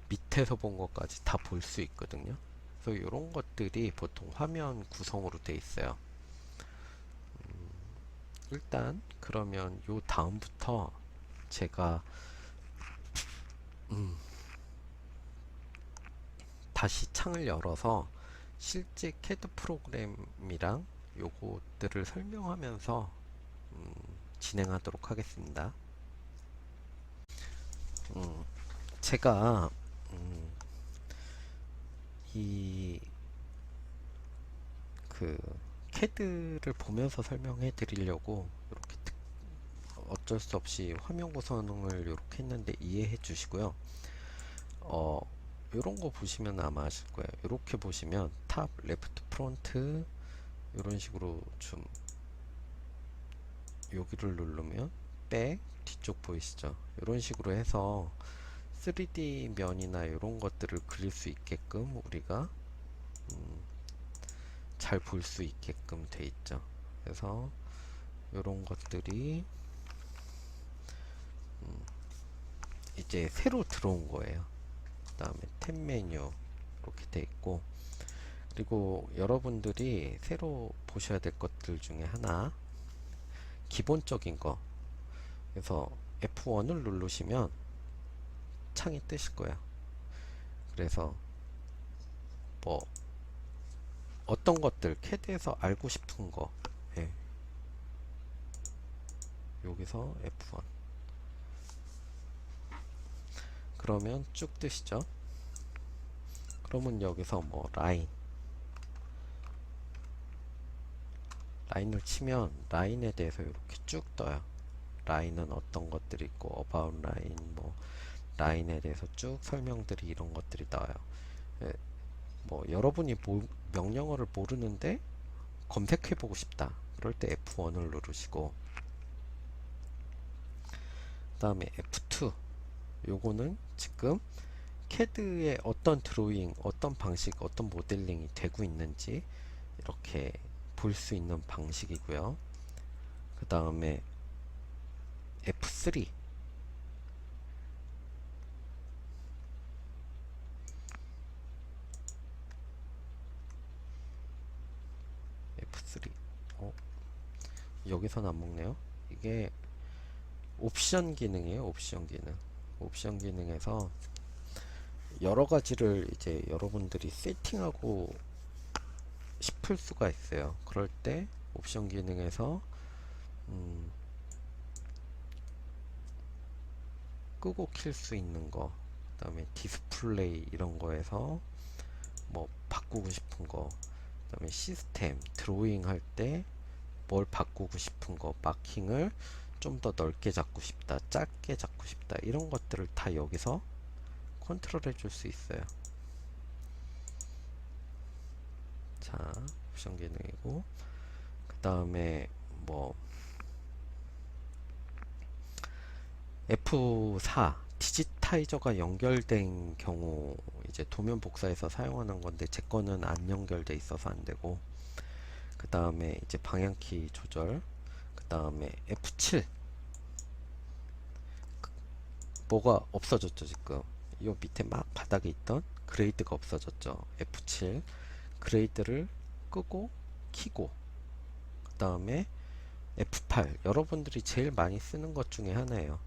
밑에서 본 것까지 다 볼 수 있거든요. 그래서 이런 것들이 보통 화면 구성으로 돼 있어요. 일단 그러면 요 다음부터 제가 다시 창을 열어서 실제 캐드 프로그램이랑 요것들을 설명하면서 진행하도록 하겠습니다. 제가 이 그 캐드를 보면서 설명해 드리려고 이렇게 어쩔 수 없이 화면 구성을 이렇게 했는데 이해해 주시고요. 이런 거 보시면 아마 아실 거예요. 이렇게 보시면 탑, 레프트, 프론트 이런 식으로 좀 여기를 누르면 백, 뒤쪽 보이시죠? 이런 식으로 해서 3D 면이나 이런 것들을 그릴 수 있게끔 우리가 잘 볼 수 있게끔 돼 있죠. 그래서 이런 것들이 이제 새로 들어온 거예요. 그 다음에 탭 메뉴 이렇게 돼 있고 그리고 여러분들이 새로 보셔야 될 것들 중에 하나 기본적인 거 그래서 F1을 누르시면 창이 뜨실 거예요. 그래서 뭐 어떤 것들 CAD에서 알고 싶은 거, 예, 여기서 F1 그러면 쭉 뜨시죠. 그러면 여기서 뭐 라인을 치면 라인에 대해서 이렇게 쭉 떠요. 라인은 어떤 것들이 있고 about 라인, 뭐 라인에 대해서 쭉 설명들이 이런 것들이 나와요. 예, 뭐 여러분이 명령어를 모르는데 검색해 보고 싶다 그럴 때 F1을 누르시고, 그 다음에 F2, 요거는 지금 CAD에 어떤 드로잉, 어떤 방식, 어떤 모델링이 되고 있는지 이렇게 볼 수 있는 방식이고요. 그 다음에 F3, F3, 여기서는 안 먹네요. 이게 옵션 기능이에요. 옵션 기능. 옵션 기능에서 여러 가지를 이제 여러분들이 세팅하고 싶을 수가 있어요. 그럴 때 옵션 기능에서 끄고 킬 수 있는 거, 그 다음에 디스플레이 이런 거에서 뭐 바꾸고 싶은 거, 그 다음에 시스템 드로잉 할 때 뭘 바꾸고 싶은 거, 마킹을 좀 더 넓게 잡고 싶다, 짧게 잡고 싶다, 이런 것들을 다 여기서 컨트롤 해줄 수 있어요. 자, 옵션 기능이고, 그 다음에 뭐 F4 디지타이저가 연결된 경우 이제 도면 복사해서 사용하는 건데 제 거는 안 연결돼 있어서 안 되고, 그 다음에 이제 방향키 조절, 그 다음에 F7 뭐가 없어졌죠. 지금 요 밑에 막 바닥에 있던 그레이드가 없어졌죠. F7 그레이드를 끄고 키고, 그 다음에 F8 여러분들이 제일 많이 쓰는 것 중에 하나예요.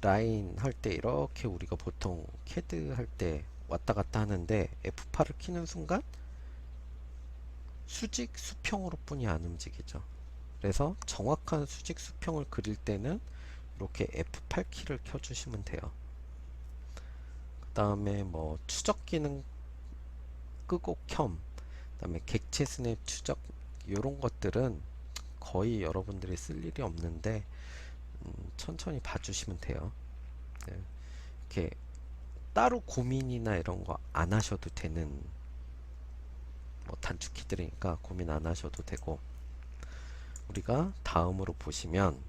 라인 할 때 이렇게 우리가 보통 CAD 할 때 왔다 갔다 하는데 F8을 키는 순간 수직 수평으로 뿐이 안 움직이죠. 그래서 정확한 수직 수평을 그릴 때는 이렇게 F8 키를 켜주시면 돼요. 그 다음에 뭐 추적 기능 끄고 켬, 그 다음에 객체 스냅 추적, 이런 것들은 거의 여러분들이 쓸 일이 없는데 천천히 봐주시면 돼요. 네. 이렇게 따로 고민이나 이런 거 안 하셔도 되는 뭐 단축키들이니까 고민 안 하셔도 되고, 우리가 다음으로 보시면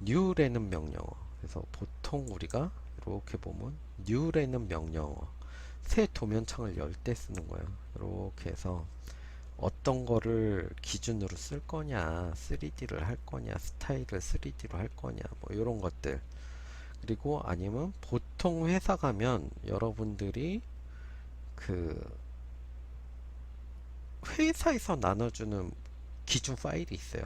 new라는 명령어, 그래서 보통 우리가 이렇게 보면 new라는 명령어 새 도면창을 열 때 쓰는 거예요. 이렇게 해서 어떤 거를 기준으로 쓸 거냐, 3D를 할 거냐, 스타일을 3D로 할 거냐, 뭐 이런 것들. 그리고 아니면 보통 회사 가면 여러분들이 그 회사에서 나눠주는 기준 파일이 있어요.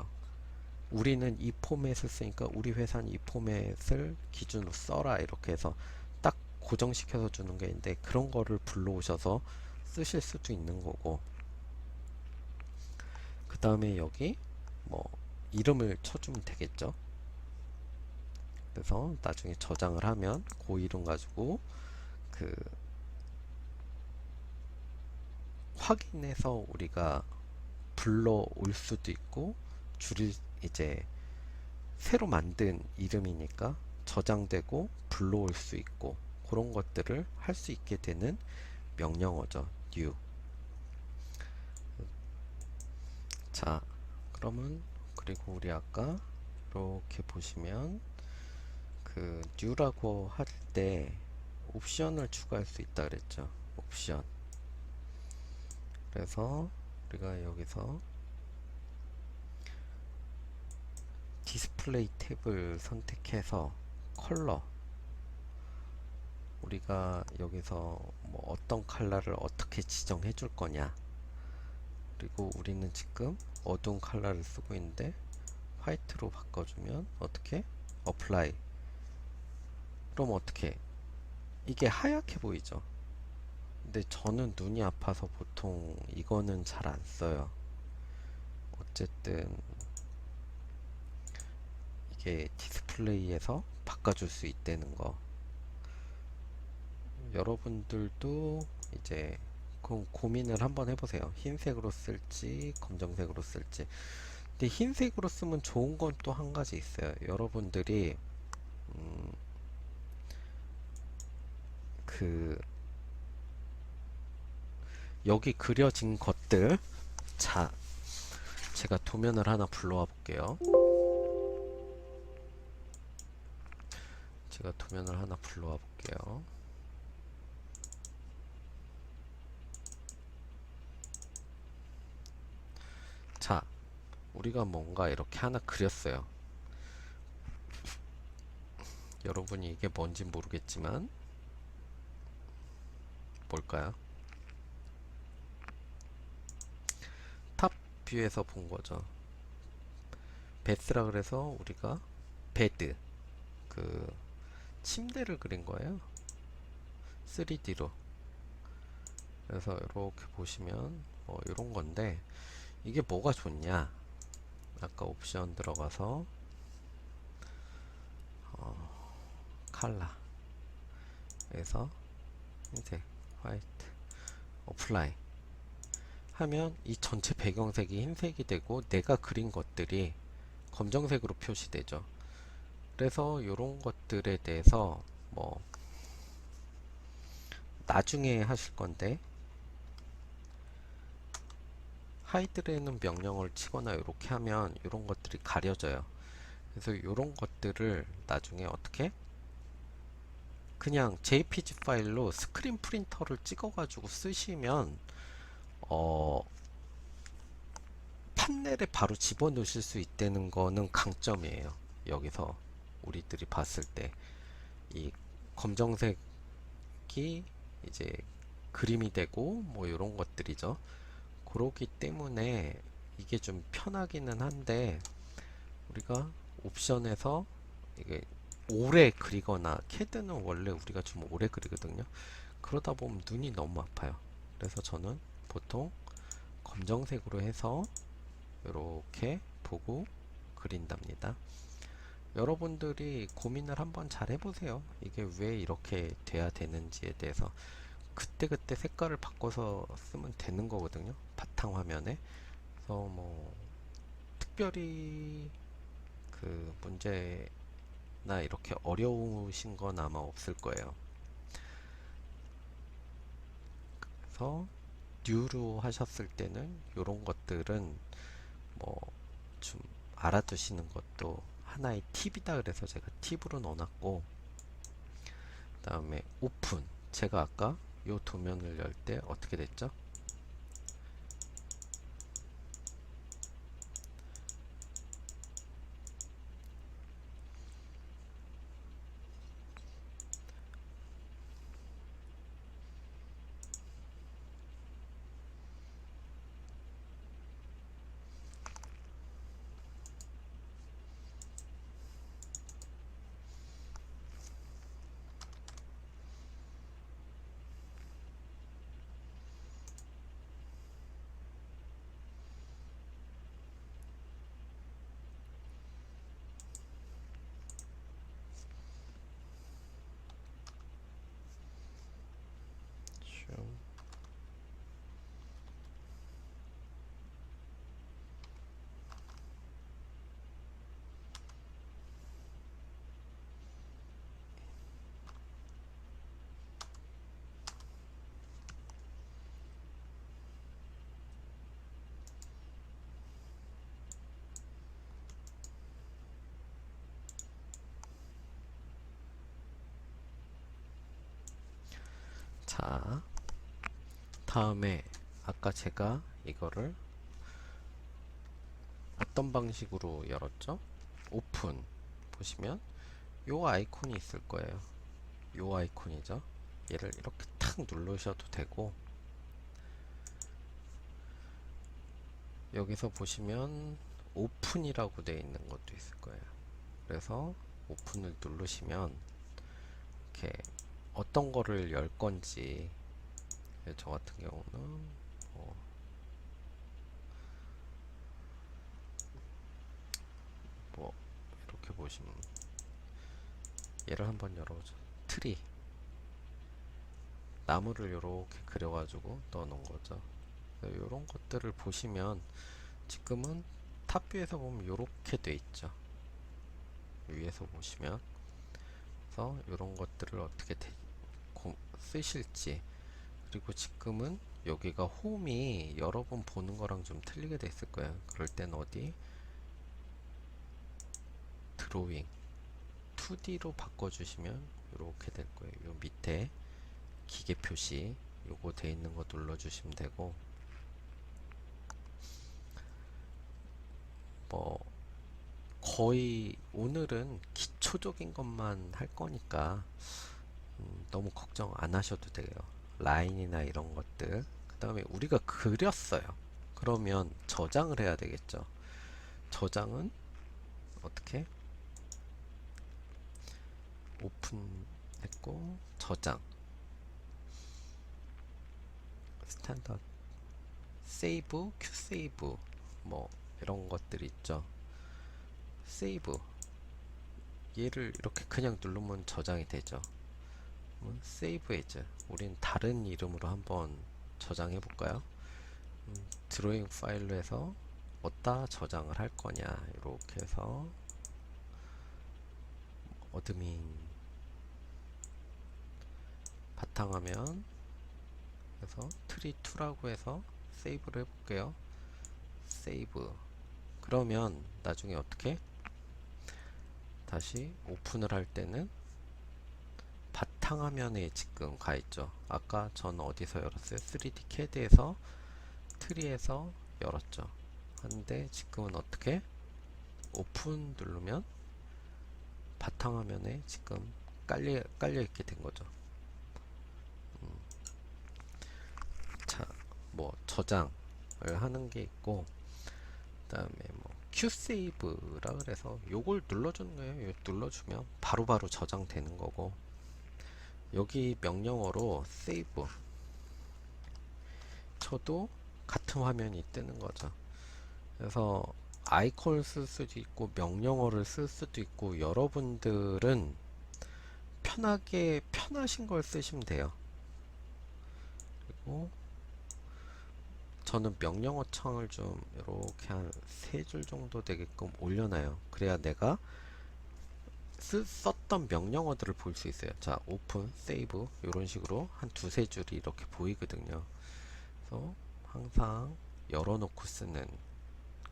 우리는 이 포맷을 쓰니까 우리 회사는 이 포맷을 기준으로 써라, 이렇게 해서 딱 고정시켜서 주는 게 있는데 그런 거를 불러오셔서 쓰실 수도 있는 거고, 그 다음에 여기 뭐 이름을 쳐주면 되겠죠. 그래서 나중에 저장을 하면 그 이름 가지고 그 확인해서 우리가 불러올 수도 있고, 줄일 이제 새로 만든 이름이니까 저장되고 불러올 수 있고, 그런 것들을 할 수 있게 되는 명령어죠. new. 자, 그러면 그리고 우리 아까 이렇게 보시면 그 new라고 할 때 옵션을 추가할 수 있다 그랬죠. 옵션. 그래서 우리가 여기서 디스플레이 탭을 선택해서 컬러, 우리가 여기서 뭐 어떤 컬러를 어떻게 지정해 줄 거냐, 그리고 우리는 지금 어두운 컬러를 쓰고 있는데 화이트로 바꿔주면 어떻게 어플라이 그럼 어떻게? 이게 하얗게 보이죠? 근데 저는 눈이 아파서 보통 이거는 잘 안 써요. 어쨌든 이게 디스플레이에서 바꿔줄 수 있다는 거. 여러분들도 이제 고민을 한번 해보세요. 흰색으로 쓸지 검정색으로 쓸지. 근데 흰색으로 쓰면 좋은 건 또 한 가지 있어요. 여러분들이 그 여기 그려진 것들, 자, 제가 도면을 하나 불러와 볼게요. 제가 도면을 하나 불러와 볼게요. 자, 우리가 뭔가 이렇게 하나 그렸어요. 여러분이 이게 뭔지 모르겠지만 뭘까요? 탑 뷰에서 본 거죠. 베스라 그래서 우리가 베드, 그 침대를 그린 거예요. 3D로. 그래서 이렇게 보시면 이런 건데, 이게 뭐가 좋냐? 아까 옵션 들어가서 칼라 에서 흰색, 화이트, 어플라이 하면 이 전체 배경색이 흰색이 되고 내가 그린 것들이 검정색으로 표시되죠. 그래서 이런 것들에 대해서 뭐 나중에 하실 건데, 하이드라는 명령을 치거나 이렇게 하면 이런 것들이 가려져요. 그래서 이런 것들을 나중에 어떻게 그냥 JPG 파일로 스크린 프린터를 찍어가지고 쓰시면 어, 판넬에 바로 집어넣으실 수 있다는 거는 강점이에요. 여기서 우리들이 봤을 때 이 검정색이 이제 그림이 되고 뭐 이런 것들이죠. 그렇기 때문에 이게 좀 편하기는 한데, 우리가 옵션에서 이게 오래 그리거나, 캐드는 원래 우리가 좀 오래 그리거든요. 그러다 보면 눈이 너무 아파요. 그래서 저는 보통 검정색으로 해서 이렇게 보고 그린답니다. 여러분들이 고민을 한번 잘 해보세요. 이게 왜 이렇게 돼야 되는지에 대해서. 그때그때 색깔을 바꿔서 쓰면 되는 거거든요. 바탕 화면에. 그래서 뭐 특별히 그 문제나 이렇게 어려우신 건 아마 없을 거예요. 그래서 뉴로 하셨을 때는 이런 것들은 뭐 좀 알아두시는 것도 하나의 팁이다 그래서 제가 팁으로 넣어놨고, 그 다음에 오픈, 제가 아까 이 도면을 열 때 어떻게 됐죠? 좀 자, 다음에 아까 제가 이거를 어떤 방식으로 열었죠? 오픈 보시면 요 아이콘이 있을 거예요. 요 아이콘이죠. 얘를 이렇게 탁 누르셔도 되고, 여기서 보시면 오픈이라고 되어 있는 것도 있을 거예요. 그래서 오픈을 누르시면 이렇게 어떤 거를 열 건지, 저 같은 경우는 뭐 이렇게 보시면 얘를 한번 열어보죠. 트리, 나무를 이렇게 그려가지고 넣어놓은 거죠. 이런 것들을 보시면 지금은 탑뷰에서 보면 이렇게 돼 있죠. 위에서 보시면. 그래서 이런 것들을 어떻게 쓰실지. 그리고 지금은 여기가 홈이 여러분 보는 거랑 좀 틀리게 돼 있을 거예요. 그럴 땐 어디 드로잉 2D로 바꿔주시면 이렇게 될 거예요. 요 밑에 기계 표시 요거 돼 있는 거 눌러주시면 되고, 뭐 거의 오늘은 기초적인 것만 할 거니까 너무 걱정 안 하셔도 돼요. 라인이나 이런 것들. 그 다음에 우리가 그렸어요. 그러면 저장을 해야 되겠죠. 저장은 어떻게? 오픈했고 저장, 스탠다드 세이브, 큐 세이브, 뭐 이런 것들이 있죠. 세이브, 얘를 이렇게 그냥 누르면 저장이 되죠. 세이브 에즈, 우린 다른 이름으로 한번 저장해 볼까요? 드로잉 파일로 해서 어디다 저장을 할 거냐, 이렇게 해서 어드민 바탕화면 해서 트리2라고 해서 세이브를 해볼게요. 세이브. 그러면 나중에 어떻게 다시 오픈을 할 때는 바탕화면에 지금 가 있죠. 아까 전 어디서 열었어요? 3D CAD에서 트리에서 열었죠. 한데 지금은 어떻게 오픈 누르면 바탕화면에 지금 깔려 있게 된 거죠. 자, 뭐 저장을 하는 게 있고, 그다음에 뭐 큐세이브라 그래서 요걸 눌러주는 거예요. 요 눌러주면 바로바로 저장되는 거고, 여기 명령어로 세이브 쳐도 같은 화면이 뜨는 거죠. 그래서 아이콘을 쓸 수도 있고 명령어를 쓸 수도 있고, 여러분들은 편하게 편하신 걸 쓰시면 돼요. 그리고 저는 명령어 창을 좀 이렇게 한 3줄 정도 되게끔 올려놔요. 그래야 내가 썼던 명령어들을 볼 수 있어요. 자, 오픈, 세이브 이런 식으로 한 2~3줄이 이렇게 보이거든요. 그래서 항상 열어놓고 쓰는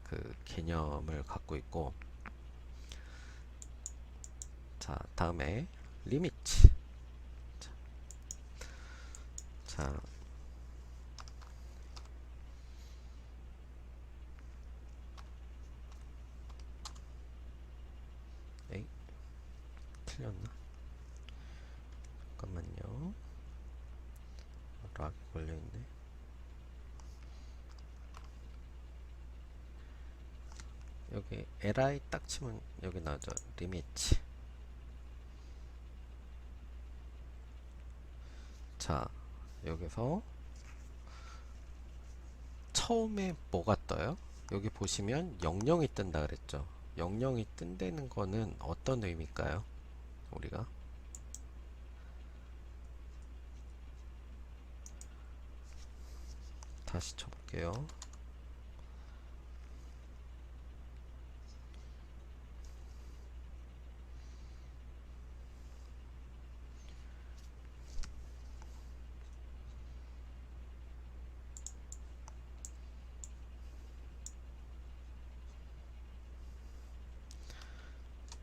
그 개념을 갖고 있고, 자, 다음에 리미트. 자, 에이, 틀렸나? 잠깐만요. 락이 걸려있네. 여기 li 딱 치면 여기 나오죠. 리미트. 자, 여기서 처음에 뭐가 떠요? 여기 보시면 00이 뜬다 그랬죠. 00이 뜬다는 거는 어떤 의미일까요? 우리가 다시 쳐볼게요.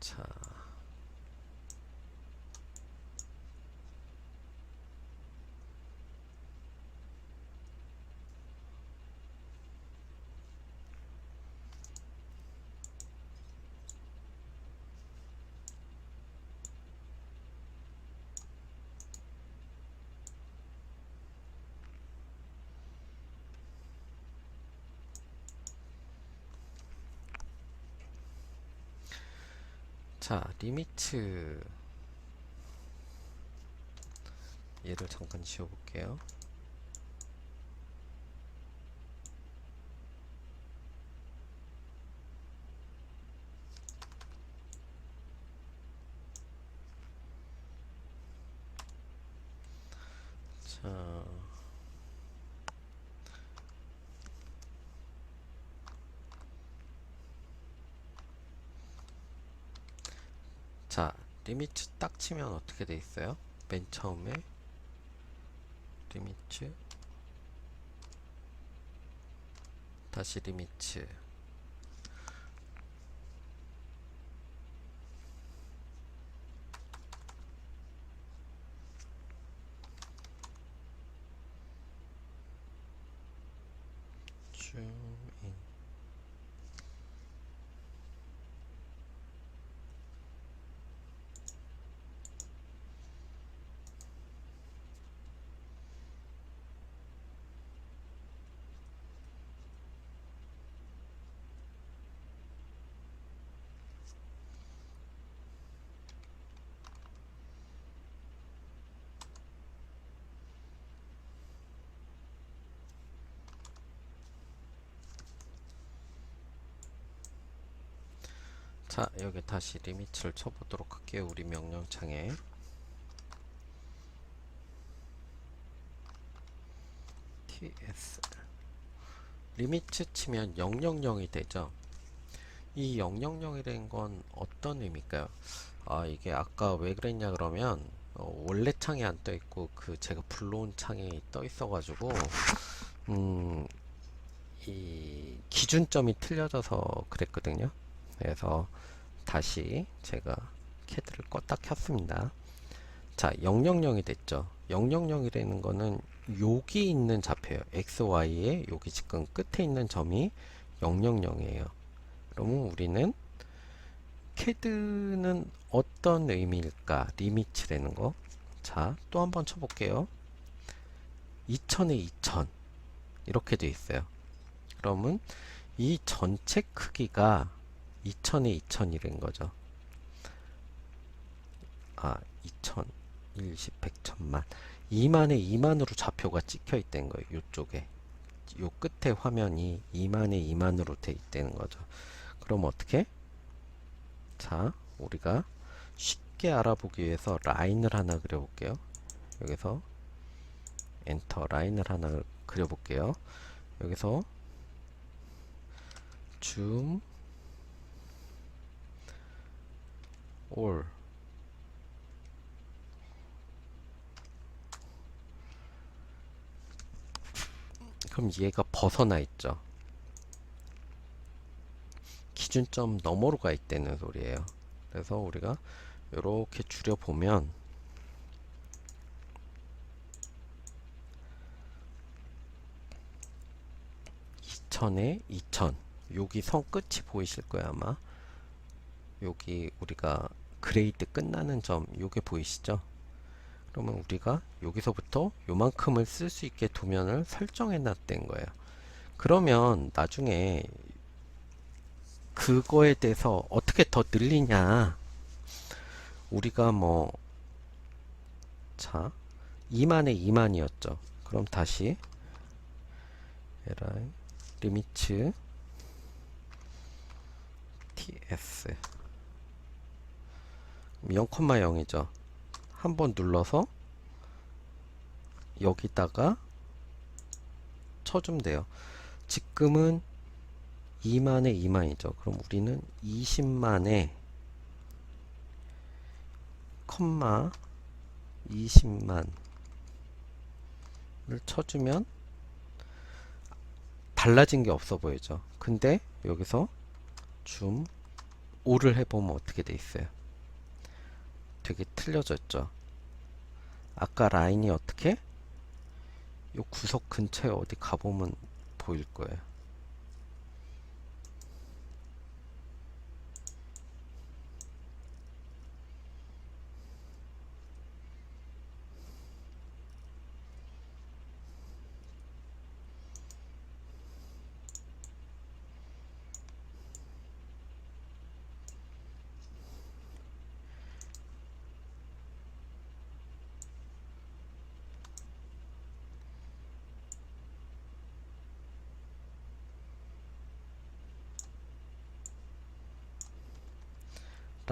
자, 자, 리미트 얘를 잠깐 지워볼게요. 자, 자, 리미트 딱 치면 어떻게 돼 있어요? 맨 처음에 리미트, 다시 리미트, 줌인. 자, 여기 다시 리미트를 쳐보도록 할게요. 우리 명령창에 ts 리미트 치면 000이 되죠. 이 000이라는 건 어떤 의미일까요? 아, 이게 아까 왜 그랬냐 그러면 원래 창에 안 떠 있고 그 제가 불러온 창에 떠 있어 가지고 이 기준점이 틀려져서 그랬거든요. 그래서 다시 제가 캐드를 껐다 켰습니다. 자, 000이 됐죠. 000이라는 거는 여기 있는 좌표예요. XY에 여기 지금 끝에 있는 점이 000이에요. 그러면 우리는 캐드는 어떤 의미일까? 리미트라는 거. 자, 또 한번 쳐볼게요. 2000에 2000 이렇게 돼 있어요. 그러면 이 전체 크기가 2000에 2000이라는 거죠. 아, 2000, 1, 10, 100, 1000만 2만에 2만으로 좌표가 찍혀 있다는 거예요. 이쪽에 요 끝에 화면이 2만에 2만으로 돼 있다는 거죠. 그럼 어떻게? 자, 우리가 쉽게 알아보기 위해서 라인을 하나 그려볼게요. 여기서 엔터 라인을 하나 그려볼게요. 여기서 줌 올 그럼 얘가 벗어나 있죠. 기준점 너머로 가 있다는 소리예요. 그래서 우리가 이렇게 줄여보면 2000에 2000 여기 선 끝이 보이실 거예요 아마. 여기 우리가 그레이드 끝나는 점 요게 보이시죠? 그러면 우리가 여기서부터 요만큼을 쓸 수 있게 도면을 설정해 놨던 거예요. 그러면 나중에 그거에 대해서 어떻게 더 늘리냐, 우리가 뭐 자 2만에 2만이었죠. 그럼 다시 li 리미트 ts 0,0이죠. 한번 눌러서 여기다가 쳐주면 돼요. 지금은 2만에 2만이죠. 그럼 우리는 20만에 컴마 20만을 쳐주면 달라진 게 없어 보이죠. 근데 여기서 줌 5를 해보면 어떻게 돼 있어요? 되게 틀려졌죠. 아까 라인이 어떻게? 요 구석 근처에 어디 가보면 보일 거예요.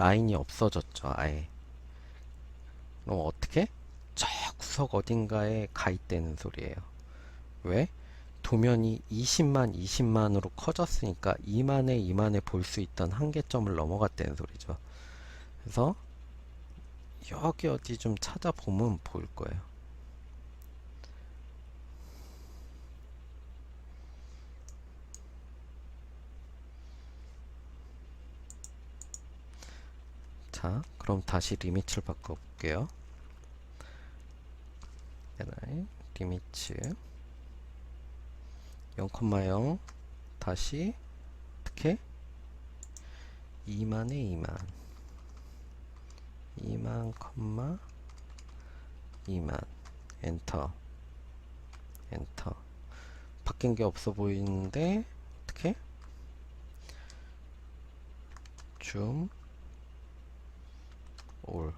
라인이 없어졌죠, 아예. 그럼 어떻게? 저 구석 어딘가에 가 있다는 소리예요. 왜? 도면이 20만으로 커졌으니까 2만에 볼 수 있던 한계점을 넘어갔다는 소리죠. 그래서 여기 어디 좀 찾아보면 보일 거예요. 자, 그럼 다시 리미트를 바꿔볼게요. 리미트 0,0 다시 어떻게? 2만에 2만, 2만, 엔터, 엔터. 바뀐 게 없어 보이는데 어떻게? 줌 올.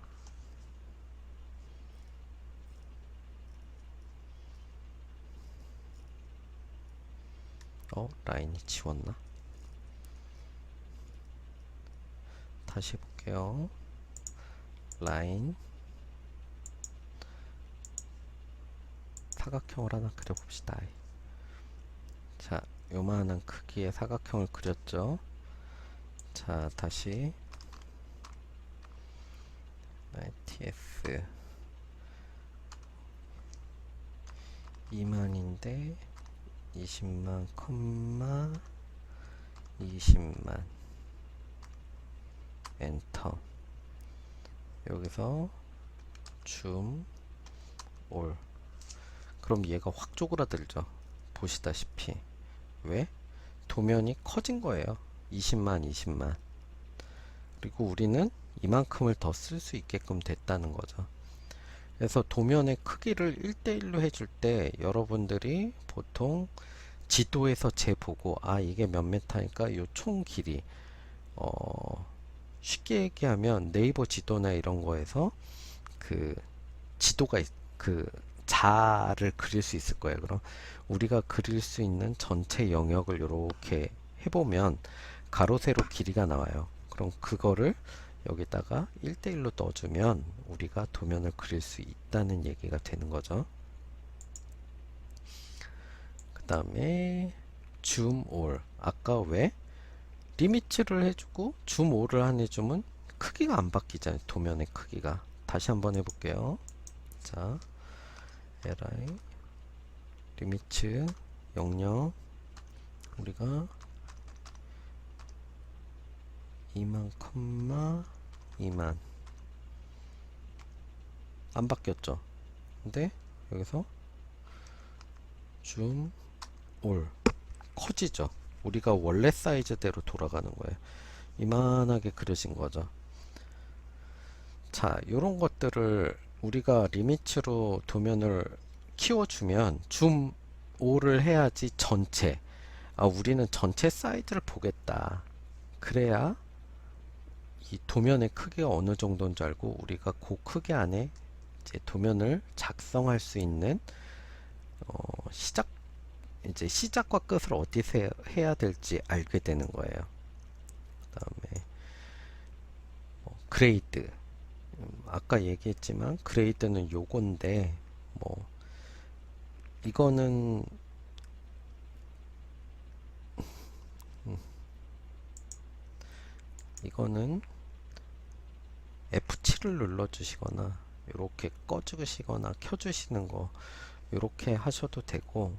라인이 지웠나? 다시 볼게요. 라인 사각형을 하나 그려봅시다. 자, 요만한 크기의 사각형을 그렸죠. 자, 다시 TS 2만인데 20만, 20만 엔터. 여기서 줌 올. 그럼 얘가 확 쪼그라들죠. 보시다시피. 왜? 도면이 커진 거예요. 20만. 그리고 우리는 이만큼을 더 쓸 수 있게끔 됐다는 거죠. 그래서 도면의 크기를 1대1로 해줄 때 여러분들이 보통 지도에서 재보고 이게 몇 메타니까 요 총 길이 쉽게 얘기하면 네이버 지도나 이런 거에서 그 지도가 그 자를 그릴 수 있을 거예요. 그럼 우리가 그릴 수 있는 전체 영역을 이렇게 해보면 가로 세로 길이가 나와요. 그럼 그거를 여기다가 1대1로 넣어주면 우리가 도면을 그릴 수 있다는 얘기가 되는 거죠. 그 다음에 줌 올. 아까 왜 리미트를 해주고 줌 올을 안 해주면 크기가 안 바뀌잖아요. 도면의 크기가. 다시 한번 해볼게요. 자, li 리미트 00 우리가 2만, 2만 안 바뀌었죠. 근데 여기서 줌 올 커지죠. 우리가 원래 사이즈대로 돌아가는 거예요. 이만하게 그려진 거죠. 자, 요런 것들을 우리가 리미트로 도면을 키워주면 줌 5를 해야지 전체. 우리는 전체 사이즈를 보겠다. 그래야 이 도면의 크기가 어느 정도인 줄 알고 우리가 그 크기 안에 이제 도면을 작성할 수 있는 이제 시작과 끝을 어디서 해야 될지 알게 되는 거예요. 그 다음에 그레이드. 아까 얘기했지만 그레이드는 요건데 이거는 F7을 눌러 주시거나 이렇게 꺼 주시거나 켜 주시는 거 이렇게 하셔도 되고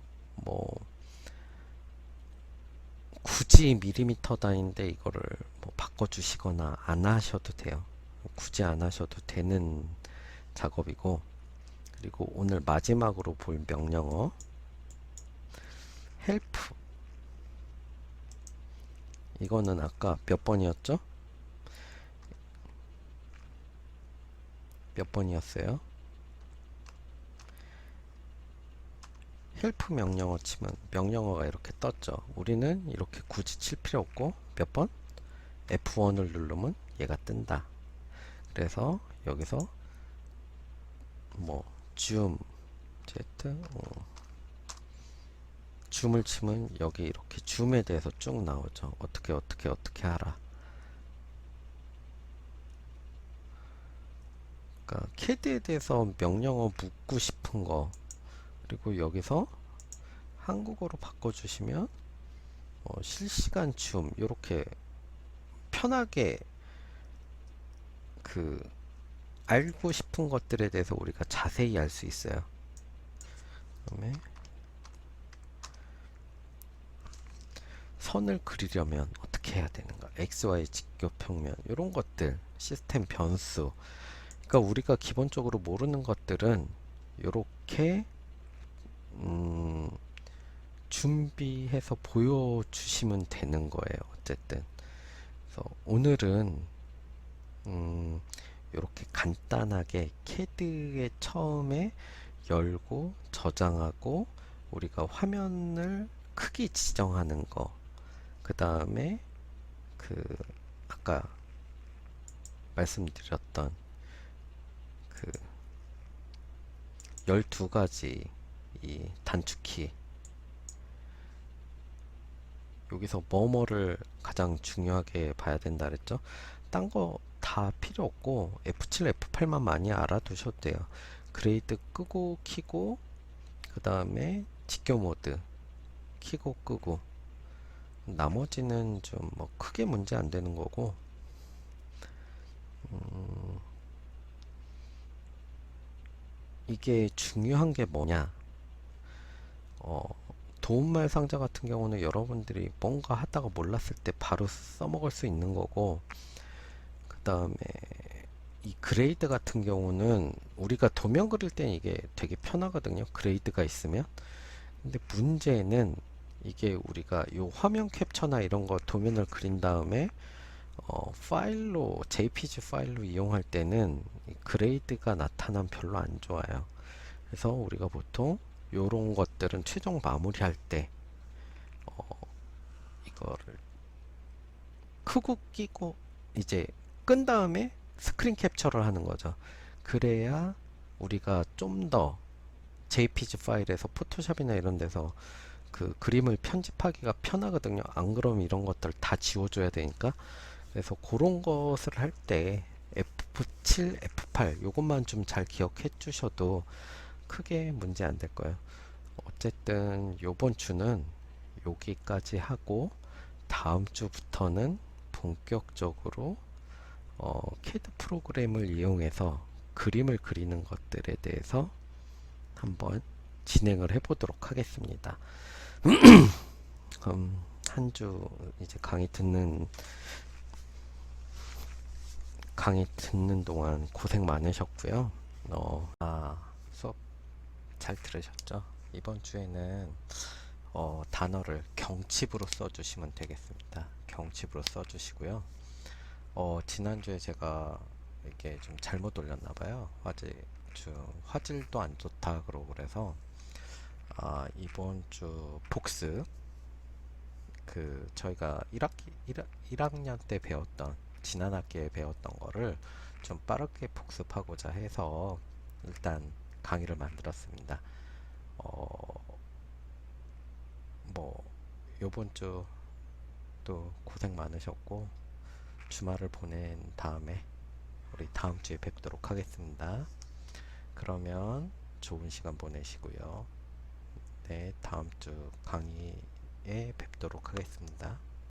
굳이 밀리미터 단위인데 이거를 바꿔 주시거나 안 하셔도 돼요. 굳이 안 하셔도 되는 작업이고, 그리고 오늘 마지막으로 볼 명령어 help. 이거는 아까 몇 번이었죠? 몇 번이었어요? 헬프 명령어 치면 명령어가 이렇게 떴죠. 우리는 이렇게 굳이 칠 필요 없고 몇 번? F1을 누르면 얘가 뜬다. 그래서 여기서 줌 Z 줌을 치면 여기 이렇게 줌에 대해서 쭉 나오죠. 어떻게 하라. 그러니까 CAD에 대해서 명령어 묻고 싶은 거, 그리고 여기서 한국어로 바꿔주시면 실시간 줌 이렇게 편하게 그 알고 싶은 것들에 대해서 우리가 자세히 알 수 있어요. 그다음에 선을 그리려면 어떻게 해야 되는가, XY 직교평면 이런 것들, 시스템 변수. 그러니까 우리가 기본적으로 모르는 것들은 이렇게 준비해서 보여주시면 되는 거예요. 어쨌든 그래서 오늘은 이렇게 간단하게 CAD에 처음에 열고 저장하고 우리가 화면을 크기 지정하는 거, 그 다음에 그 아까 말씀드렸던 그 12가지 이 단축키, 여기서 뭐뭐를 가장 중요하게 봐야 된다 그랬죠. 딴 거 다 필요 없고 F7, F8만 많이 알아두셔도 돼요. 그레이드 끄고 키고, 그 다음에 직교 모드 키고 끄고, 나머지는 좀 뭐 크게 문제 안 되는 거고, 이게 중요한 게 뭐냐, 도움말 상자 같은 경우는 여러분들이 뭔가 하다가 몰랐을 때 바로 써먹을 수 있는 거고, 그 다음에 이 그레이드 같은 경우는 우리가 도면 그릴 땐 이게 되게 편하거든요. 그레이드가 있으면. 근데 문제는 이게 우리가 요 화면 캡처나 이런 거 도면을 그린 다음에 파일로 JPG 파일로 이용할 때는 이 그레이드가 나타나면 별로 안 좋아요. 그래서 우리가 보통 요런 것들은 최종 마무리할 때 이거를 크고 끼고 이제 끈 다음에 스크린 캡처를 하는 거죠. 그래야 우리가 좀 더 JPG 파일에서 포토샵이나 이런 데서 그 그림을 편집하기가 편하거든요. 안 그러면 이런 것들 다 지워줘야 되니까. 그래서 그런 것을 할 때 F7, F8 요것만 좀 잘 기억해 주셔도 크게 문제 안 될 거예요. 어쨌든 요번 주는 여기까지 하고 다음 주부터는 본격적으로 CAD 프로그램을 이용해서 그림을 그리는 것들에 대해서 한번 진행을 해 보도록 하겠습니다. 한 주 이제 강의 듣는 동안 고생 많으셨고요. 수업 잘 들으셨죠? 이번 주에는 단어를 경칩으로 써주시면 되겠습니다. 경칩으로 써주시고요. 지난주에 제가 이게 좀 잘못 올렸나봐요. 화질도 안 좋다 그러고, 그래서 이번 주 복습, 그 저희가 1학년 때 배웠던, 지난 학기에 배웠던 거를 좀 빠르게 복습하고자 해서 일단 강의를 만들었습니다. 뭐 요번 주 또 고생 많으셨고, 주말을 보낸 다음에 우리 다음 주에 뵙도록 하겠습니다. 그러면 좋은 시간 보내시고요. 네, 다음 주 강의에 뵙도록 하겠습니다.